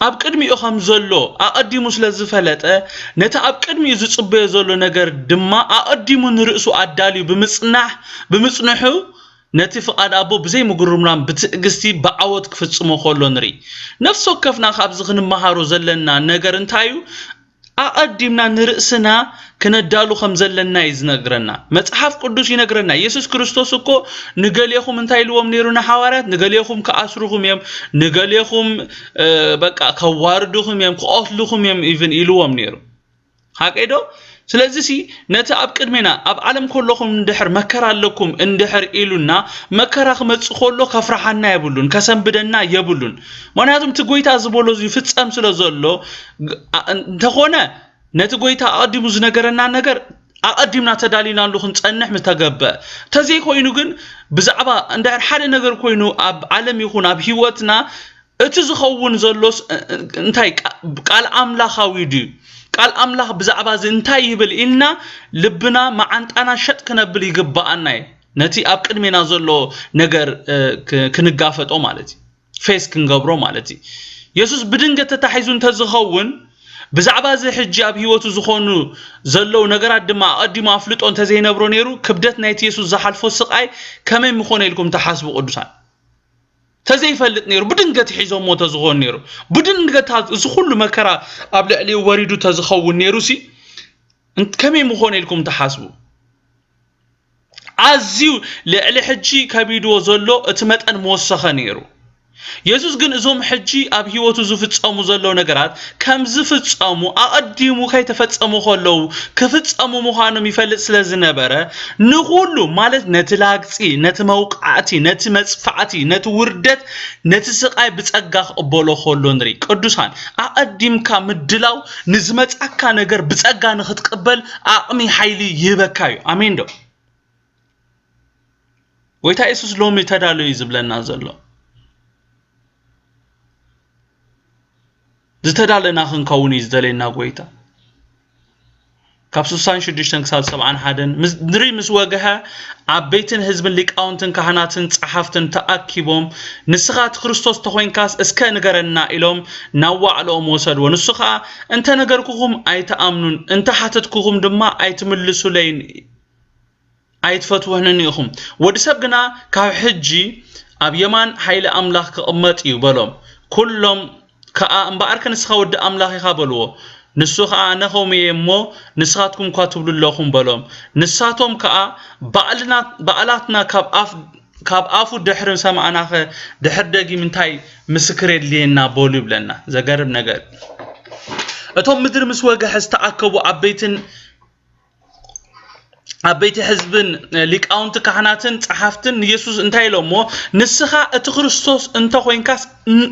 ኣብ ቅድሚኡ ከም ዘሎ ኣቀዲሙ ስለዝፈለጠ ነታ ኣብ ቅድሚኡ ዝጽበየ ዘሎ ነገር ድማ ኣቀዲሙ ንርእሱ ኣዳልዩ ብምጽንሑ ነቲ ፍቃድ አቦ ብዘይ ምጉርምራም ብትዕግስቲ በዓወት ክፍጽሞ ኾሎ ንሪ ነፍስ ወከፍና ካብዚ ክንመሃሮ ዘለና ነገር እንታዩ ኣቀዲምና ንርእስና ክነዳሉ ከም ዘለና ይዝነግረና መጽሐፍ ቅዱስ ይነግረና ኢየሱስ ክርስቶስ እኮ ንገሌኹም እንታይ ኢልዎም ነይሩና ሐዋርያት ንገሌኹም ከኣስሩኹም እዮም ንገሌኹም በቃ ከዋርዱኹም እዮም ከኦትሉኹም እዮም ኢቭን ኢልዎም ነይሩ ሓቀዶ ስለዚህ ነታ ኣብ ቅድሜና ኣብ ዓለም ኮለኹም እንድሕር መከራ ኣለኩም እንድሕር ኢሉና መከራ ክመጽ ኾሎ ከፍራሓና ይብሉን ከሰንብደና ይብሉን ምክንያቱም እቲ ጎይታ ዝበሎ ይፍጸም ስለዘሎ እንተኾነ ነቲ ጎይታ ኣቀዲሙ ዝነገረና ነገር ኣቀዲምና ተዳሊናሉ ክንጸንሕ ምተገበእ ተዘይ ኮይኑ ግን ብዛዕባ እንድሕር ሓደ ነገር ኮይኑ ኣብ ዓለም ይኹን ኣብ ህይወትና እቲ ዝኸውን ዘሎስ እንታይ ቃል ኣምላኻዊ ድዩ ቃል አምላኽ ብዛዕባ እንታይ ይብል ኢልና ልብና ማዓንጣና ሸጥ ከነብል ይግባአና ነቲ ኣብ ቅድሜና ዘሎ ነገር ክንጋፈጦ ማለት ፌስ ክንገብሮ ማለት ኢየሱስ ብድንገት ተታሒዙን ተዝኸውን ብዛዕባ እዚ ሕጂ ኣብ ህይወቱ ዝኾኑ ዘለው ነገራት ድማ ኣቀዲሙ ኣፍልጦ እንተ ዘይነብሮ ነይሩ ክብደት ናይቲ ኢየሱስ ዝሓልፎ ስቃይ ከመይ ምኾነ ኢልኩም ተሓስቡ ቅዱሳን ተዘይፈልጥ ነይሩ ብድንገት ሒዞም ሞተ ዝኾን ነይሩ ብድንገት እዚ ሁሉ መከራ ኣብ ልዕሊ ወሪዱ ተዝኸውን ነይሩሲ ከመይ ምኾነ ኢልኩም ተሓስቡ ኣዝዩ ልዕሊ ሕጂ ከቢድዎ ዘሎ እቲ መጠን መወሰኸ ነይሩ ኢየሱስ ግን እዞም ሕጂ ኣብ ህይወቱ ዝፍጸሙ ዘለው ነገራት ከም ዝፍጸሙ ኣቀዲሙ ከይተፈጸሙ ኾለው ክፍጸሙ ምዃኖም ይፈልጥ ስለዝነበረ ንኹሉ ማለት ነቲ ላግጺ ነቲ መውቃዕቲ ነቲ መጽፋዕቲ ነቲ ውርደት ነቲ ስቃይ ብጸጋ ክቕበሎ ኾሎ ንሪ ቅዱሳን ኣቀዲምካ ምድላው ንዝመጻካ ነገር ብጸጋ ንኽትቀበል ኣቅሚ ሓይሊ ይህበካዩ አሜን ዶ ጎይታ ኢየሱስ ሎሚ ተዳልዩ ዝብለና ዘሎ ዝተዳለና ክንከውን ይዝደለና ጎይታ ካብ 66 ክሳብ 71 ንሪ ምስ ወገሃ ዓበይትን ህዝብን ሊቃውንትን ካህናትን ጸሓፍትን ተኣኪቦም ንስኻት ክርስቶስ ተኾይንካስ እስከ ንገረና ኢሎም ናዋዕሎም ወሰድዎ ንሱ ኸኣ እንተ ነገርኩኹም ኣይተኣምኑን እንተ ሓተትኩኹም ድማ ኣይትምልሱለይን ኣይትፈትውህንን ኢኹም ወዲ ሰብ ግና ካብ ሕጂ ኣብ የማን ሓይሊ ኣምላኽ ክቕመጥ እዩ በሎም ኩሎም ከኣ እምበኣርከ ንስኻ ወዲ ኣምላኽ ኢኻ በልዎ ንሱ ኸኣ ነኸውምየ እሞ ንስኻትኩም እኳ ትብሉለኹም በሎም ንሳቶም ከኣ በዓላትና ካብ ኣፉ ድሕሪ ሰማዕናኸ ድሕር ደጊም እንታይ ምስክር የድልየና በሉ ይብለና ዘገርም ነገር እቶም ምድር ምስ ወገሕ ዝተኣከቡ አበይቲ ህዝብን ሊቃውንት ካህናትን ጸሐፍትን ኢየሱስ እንታይ ኢሎሞ ንስኻ እቲ ክርስቶስ እንተ ኮይንካስ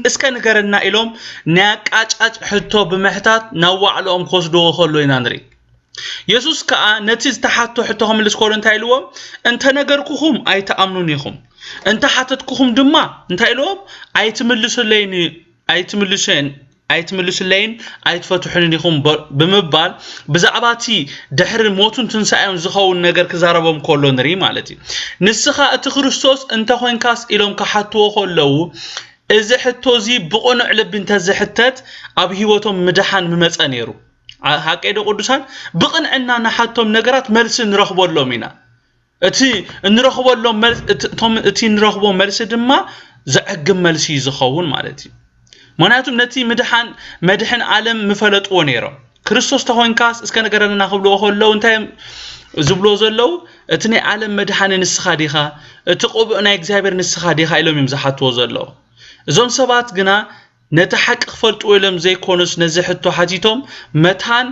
እስከ ንገረና ኢሎም ናቃጫጭ ሕቶ ብምሕታት ናዋዕሎም ኮስዶ ኸሎ ኢና ንሪ ኢየሱስ ከኣ ነቲ ዝተሓቶ ሕቶ ከምልስ ኮሎ እንታይ ኢልዎም እንተ ነገርኩኹም ኣይተኣምኑን ኢኹም እንተ ሓተትኩኹም ድማ እንታይ ኢልዎም ኣይትምልሱለይን ኣይትፈትሑን ኢኹም ብምባል ብዛዕባቲ ድሕሪ ሞቱን ትንሳኤውን ዝኸውን ነገር ክዛረቦም ኮሎ ንሪ ማለት እዩ ንስኻ እቲ ክርስቶስ እንተ ኮይንካስ ኢሎም ከሓትዎ ከለዉ እዚ ሕቶ እዚ ብቕኑዕ ልቢ እንተዝሕተት ኣብ ህይወቶም ምድሓን ምመፀ ነይሩ ሓቀይዶ ቅዱሳን ብቕንዕና ናሓቶም ነገራት መልሲ ንረኽበሎም ኢና እቲ ንረኽቦም መልሲ ድማ ዘዕግም መልሲ ዝኸውን ማለት እዩ ምክንያቱም ነቲ መድሕን ዓለም ምፈለጥዎ ነይሮም ክርስቶስ ተኾይንካስ እስከ ነገረና ክብልዎ ከለዉ እንታይ ዝብሎ ዘለው እቲ ናይ ዓለም መድሓን ንስኻ ዲኻ እቲ ቆቡዕ ናይ እግዚአብሔር ንስኻ ዲኻ ኢሎም እዮም ዝሓትዎ ዘለው እዞም ሰባት ግና ነቲ ሓቂ ክፈልጡ ኢሎም ዘይኮኑስ ነዚ ሕቶ ሓቲቶም መታን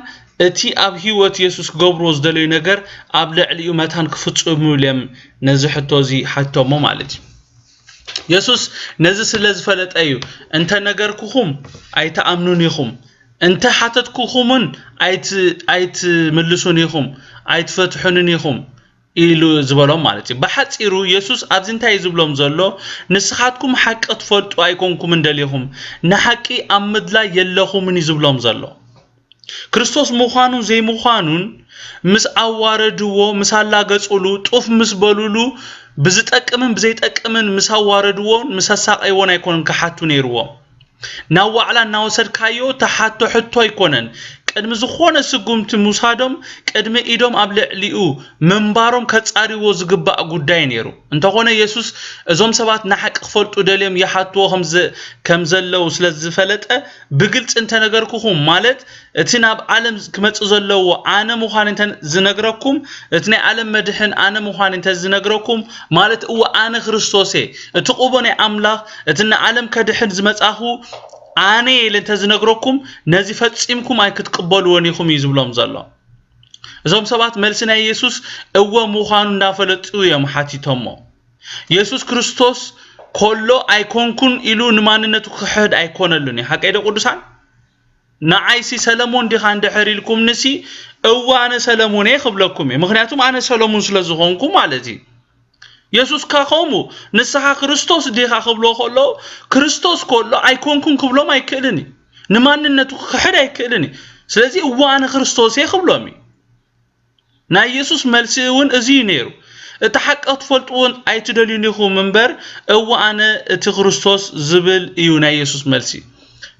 እቲ ኣብ ህይወት ኢየሱስ ክገብሮ ዝደለዩ ነገር ኣብ ልዕሊኡ መታን ክፍጽሙ ኢሎም ነዚ ሕቶ እዚ ሓቶሞ ማለት እዩ ኢየሱስ ነዚ ስለ ዝፈለጠ እዩ እንተ ነገርኩኹም ኣይተኣምኑን ኢኹም እንተ ሓተትኩኹምን ኣይትምልሱን ኢኹም ኣይትፈትሑን ኢኹም ኢሉ ዝበሎም ማለት እዩ በሓፂሩ ኢየሱስ ኣብዚ እንታይ ዝብሎም ዘሎ ንስኻትኩም ሓቂ ትፈልጡ ኣይኮንኩም እንደሊኹም ንሓቂ ኣብ ምድላይ የለኹምን ዝብሎም ዘሎ ክርስቶስ ምዃኑን ዘይምዃኑን ምስ ኣዋረድዎ ምስ ኣላገጹሉ ጡፍ ምስ በሉሉ ብዝጠቅምን ብዘይጠቅምን ምስ ኣዋረድዎን ምስ ኣሳቀይዎን ኣይኮነን ክሓቱ ነይርዎም ናብ ዋዕላ እናወሰድካዮ ተሓቶ ሕቶ ኣይኮነን ቅድሚ ዝኾነ ስጉምቲ ሙሳዶም ቅድሚ ኢዶም ኣብ ልዕሊኡ መንባሮም ከጻሪዎ ዝግባእ ጉዳይ ነይሩ እንተኾነ ኢየሱስ እዞም ሰባት ንሓቂ ክፈልጡ ደልዮም ይሓትዎ ከም ዘለው ስለ ዝፈለጠ ብግልጽ እንተነገርኩኹም ማለት እቲ ናብ ዓለም ክመጽእ ዘለዎ ኣነ ምዃን እንተ ዝነግረኩም እቲ ናይ ዓለም መድሕን ኣነ ምዃን እንተ ዝነግረኩም ማለት እወ ኣነ ክርስቶስ እቲ ቁቦ ናይ ኣምላኽ እቲ ናይ ዓለም ከድሕን ዝመጻኹ ኣነ ለንተ ዝነግረኩም ነዚ ፈጺምኩም ኣይክትቅበልዎን ኢኹም ይዝብሎም ዘሎ እዞም ሰባት መልሲ ናይ ኢየሱስ እወ ምዃኑ እንዳፈለጡ እዮም ሓቲቶሞ ኢየሱስ ክርስቶስ ኮሎ ኣይኮንኩን ኢሉ ንማንነቱ ክሕድ ኣይኮነሉን ሓቀይዶ ቅዱሳን ንዓይሲ ሰለሞን ዲኻ እንድሕር ኢልኩም ንሲ እወ ኣነ ሰለሞን ክብለኩም ምክንያቱም ኣነ ሰለሞን ስለ ዝኾንኩ ማለት እዩ ኢየሱስ ካኸሙ ንስኻ ክርስቶስ ዲኻ ክብሎ ከሎ ክርስቶስ ኮሎ ኣይኮንኩን ክብሎም ኣይክእልኒ ንማንነቱ ክሕድ ኣይክእልኒ ስለዚ እወ ኣነ ክርስቶስ ክብሎም ናይ ኢየሱስ መልሲ እውን እዚ ነይሩ እቲ ሓቂ ትፈልጡን ኣይትደልዩን ኢኹም እምበር እወ ኣነ እቲ ክርስቶስ ዝብል እዩ ናይ ኢየሱስ መልሲ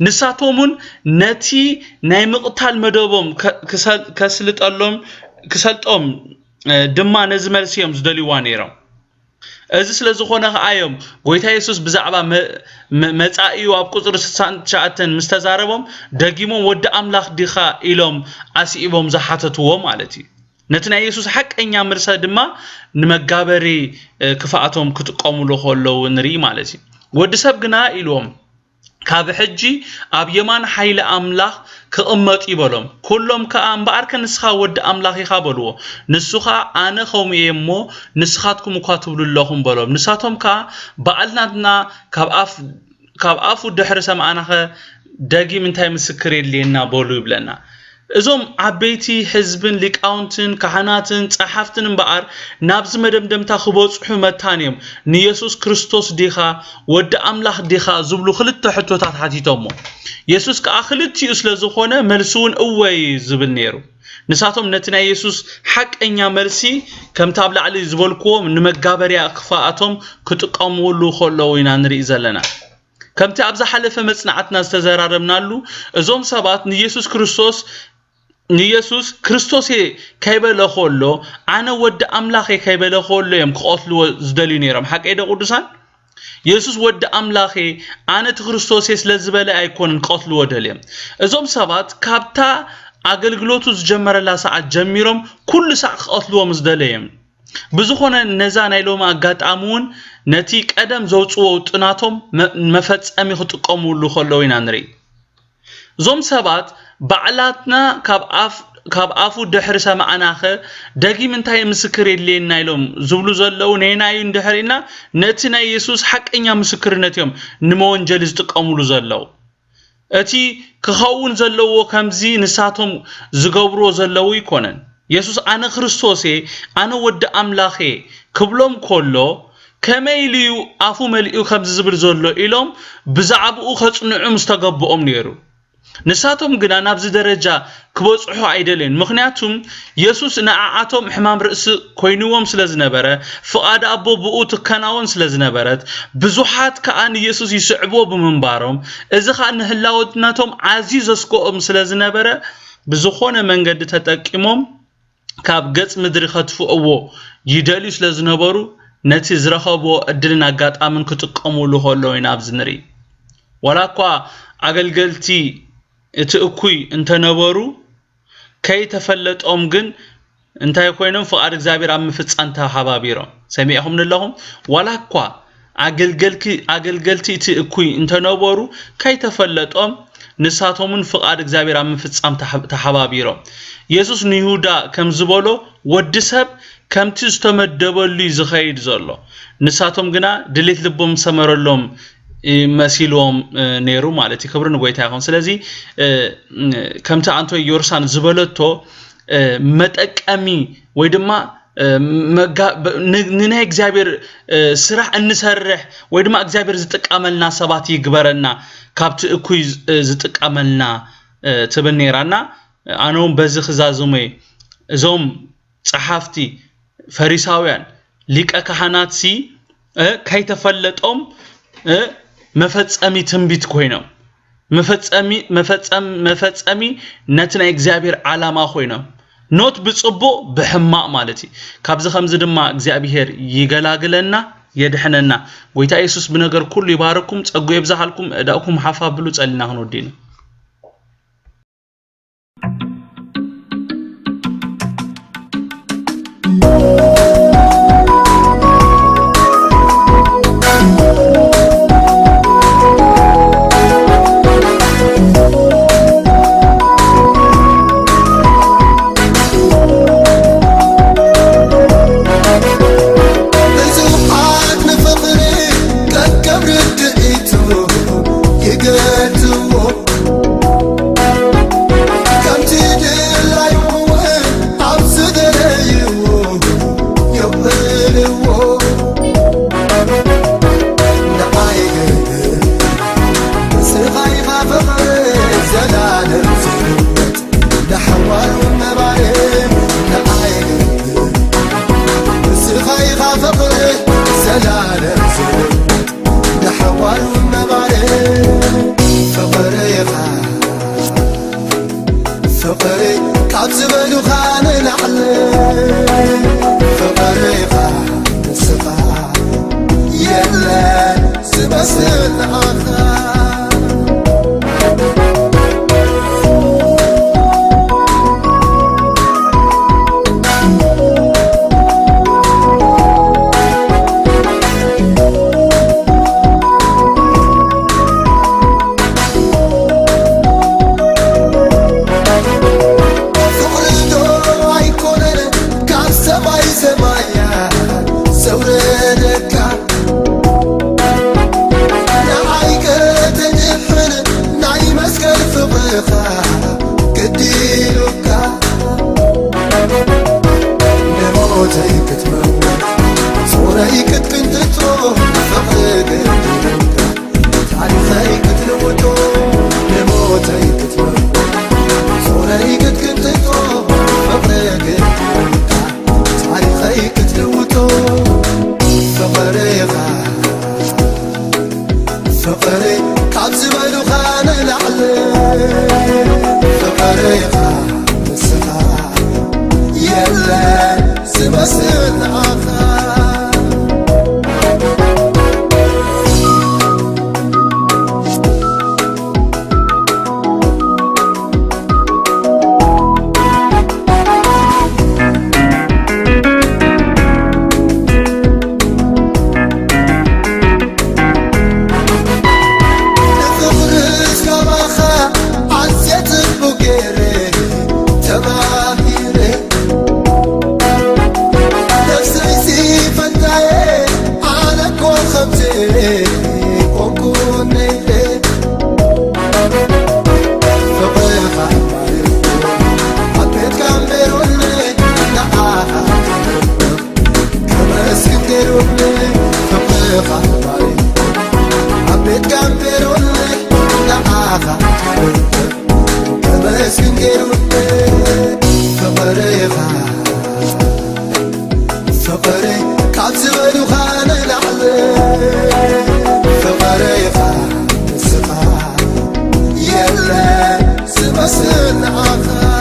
ንሳቶምን ነቲ ናይ ምቕታል መደቦም ክሰልጦም ድማ ነዚ መልሲ እዮም ዝደልይዋ ነይሮም እዚ ስለ ዝኾነ ከኣዮም ጎይታ ኢየሱስ ብዛዕባ መጻኢዩ ኣብ ቁጽሪ 69 ምስተዛረቦም ደጊሞም ወዲ ኣምላኽ ዲኻ ኢሎም ኣሲኢቦም ዝሓተትዎ ማለት እዩ ነቲ ናይ ኢየሱስ ሓቀኛ ምርሰ ድማ ንመጋበሪ ክፋኣቶም ክጥቀሙሉ ከለዉ ንርኢ ማለት እዩ ወዲ ሰብ ግና ኢሎም ካብ ሕጂ ኣብ የማን ሓይለ ኣምላኽ ክቕመጥ ይበሎም ኩሎም ከኣ እምበኣርከ ንስኻ ወዲ ኣምላኽ ኢኻ በልዎ ንሱኻ ኣነ ኸም እየ እሞ ንስኻትኩም እኳ ትብሉለኹም በሎም ንሳቶም ከኣ በዓልናትና ካብ ኣፉ ድሕሪ ሰምዓናኸ ደጊም እንታይ ምስክር የድልየና በሉ ይብለና እዞም ዓበይቲ ህዝብን ሊቃውንትን ካህናትን ጸሐፍትን እምበኣር ናብዚ መደምደምታ ክበጽሑ መታንዮም ንኢየሱስ ክርስቶስ ዲኻ ወዲ ኣምላኽ ዲኻ ዝብሉ ክልተ ሕቶታት ሓቲቶሞ ኢየሱስ ከኣ ክልቲኡ ስለ ዝኾነ መልሱውን እወይ ዝብል ነይሩ ንሳቶም ነቲ ናይ ኢየሱስ ሓቀኛ መልሲ ከምቲ ኣብ ላዕሊ ዝበልክዎም ንመጋበርያ ክፋኣቶም ክጥቀምሉ ከለዉ ኢና ንርኢ ዘለና ከምቲ ኣብ ዝሓለፈ መጽናዕትና ዝተዘራረብናሉ እዞም ሰባት ንኢየሱስ ክርስቶስ ከይበለ ከሎ ኣነ ወዲ ኣምላኽ ከይበለ ከሎ እዮም ክቆትልዎ ዝደልዩ ነይሮም ሓቀይዶ ቅዱሳን ኢየሱስ ወዲ ኣምላኽ ኣነ እቲ ክርስቶስ ስለ ዝበለ ኣይኮነን ክቆትልዎ ደልዮም እዞም ሰባት ካብታ ኣገልግሎቱ ዝጀመረላ ሰዓት ጀሚሮም ኩሉ ሰዓት ክቆትልዎም ዝደልዮም ብዝኾነ ነዛ ናይ ሎማ ኣጋጣሚውን ነቲ ቀደም ዘውፅዎ ጥናቶም መፈጸሚ ክጥቀሙሉ ከለዉ ኢና ንርኢ እዞም ሰባት بعلاتنا كاب أفو دحر سمعنا خ دقي من تاي مسكر اللي نايلهم زبلو زلوا نينايون دحرنا نتنا يسوع حق إنيا مسكرنتهم نمون جلست تقاملوا زلوا أتي كخاون زلوا كمزي نساتهم زجبرو زلوا يكونن يسوع أنا خريستوسي أنا ود أملاخي كبلهم كله كما يليو أفو مليو خمس زبر زلوا إلهم بزعبوا خص نعم استجابوا نيرو نساتهم جنا نبز درجة كبوصحوا عيدلين مخنياتهم يسوع نعاتهم حمام رأس كوينوهم سلزنبرة فقاد أبو بقوت كناون سلزنبرت بزوحات كأن يسوع يسعبوا بمنبارهم إذا كان هلاوتناتهم عزيز اسكوهم سلزنبرة بزخونة من قد تتكيمهم كاب قص مدري خطفوا يدلي سلزنبرو نتي زرخبوا أدلنا قات آمن كتقاموا له الله ينابز نري ولا قا عقلقلتي اتأكوي انت نبارو كي تفلت أمجن انت يكوينهم فقار اكزابير عم فتس انت حبابيرا سميعهم لهم ولا قا عقلقلتي اتأكوي انت نبارو كي تفلت نساتهم من فقار اكزابير عم فتس انت حبابيرا يسوس نيهودا كم زبالو ودسب كم تستمدبال لي زخيد زالو نساتهم جنا دليت لبهم سمر لهم مسيلهم نيرو مالتي كبرنا قويتها خون سلازي كم تعنتو يورسان زبالتو متأكامي ويدما ننهي اكزابير سرح النسرح ويدما اكزابير زتك عملنا سباتي قبرنا كابت اكوي زتك عملنا تبنيرانا أنهم بزخ زازومي زوم صحافتي فريساويان ليك أكهانات سي كي تفلتهم مفتسامي تنبيت كوينم مفتسامي نتنا اكزابير علامة خوينم نوت بتصبو بحماء مالتي كابز خمز دما اكزابير يغلاغلنا يدحننا ويتا يسوس بنغر كل يباركم تصقو يبزحلكم اداؤكم حفا بلو تصلينا هنو دين نفسي كونكوني فقيقة حبيت كامبيروني نعاها كما اسكندروني فقيقة حبيت كامبيروني نعاها كما اسكندروني فقيقة فقري كاتبلو خان العلي فقريقة السقا يلا سبسن عخا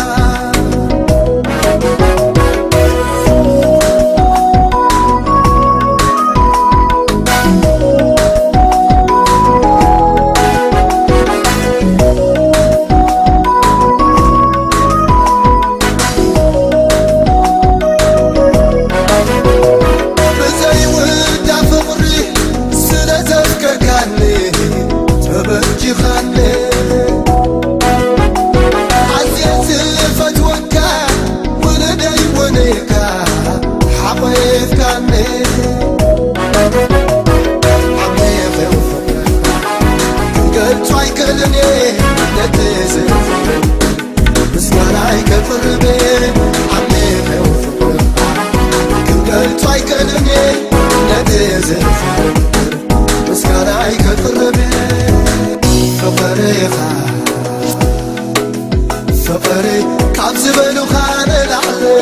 فقري كاتبلو خان العلي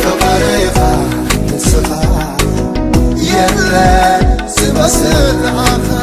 فقريقة السقا يلا سبسن عخا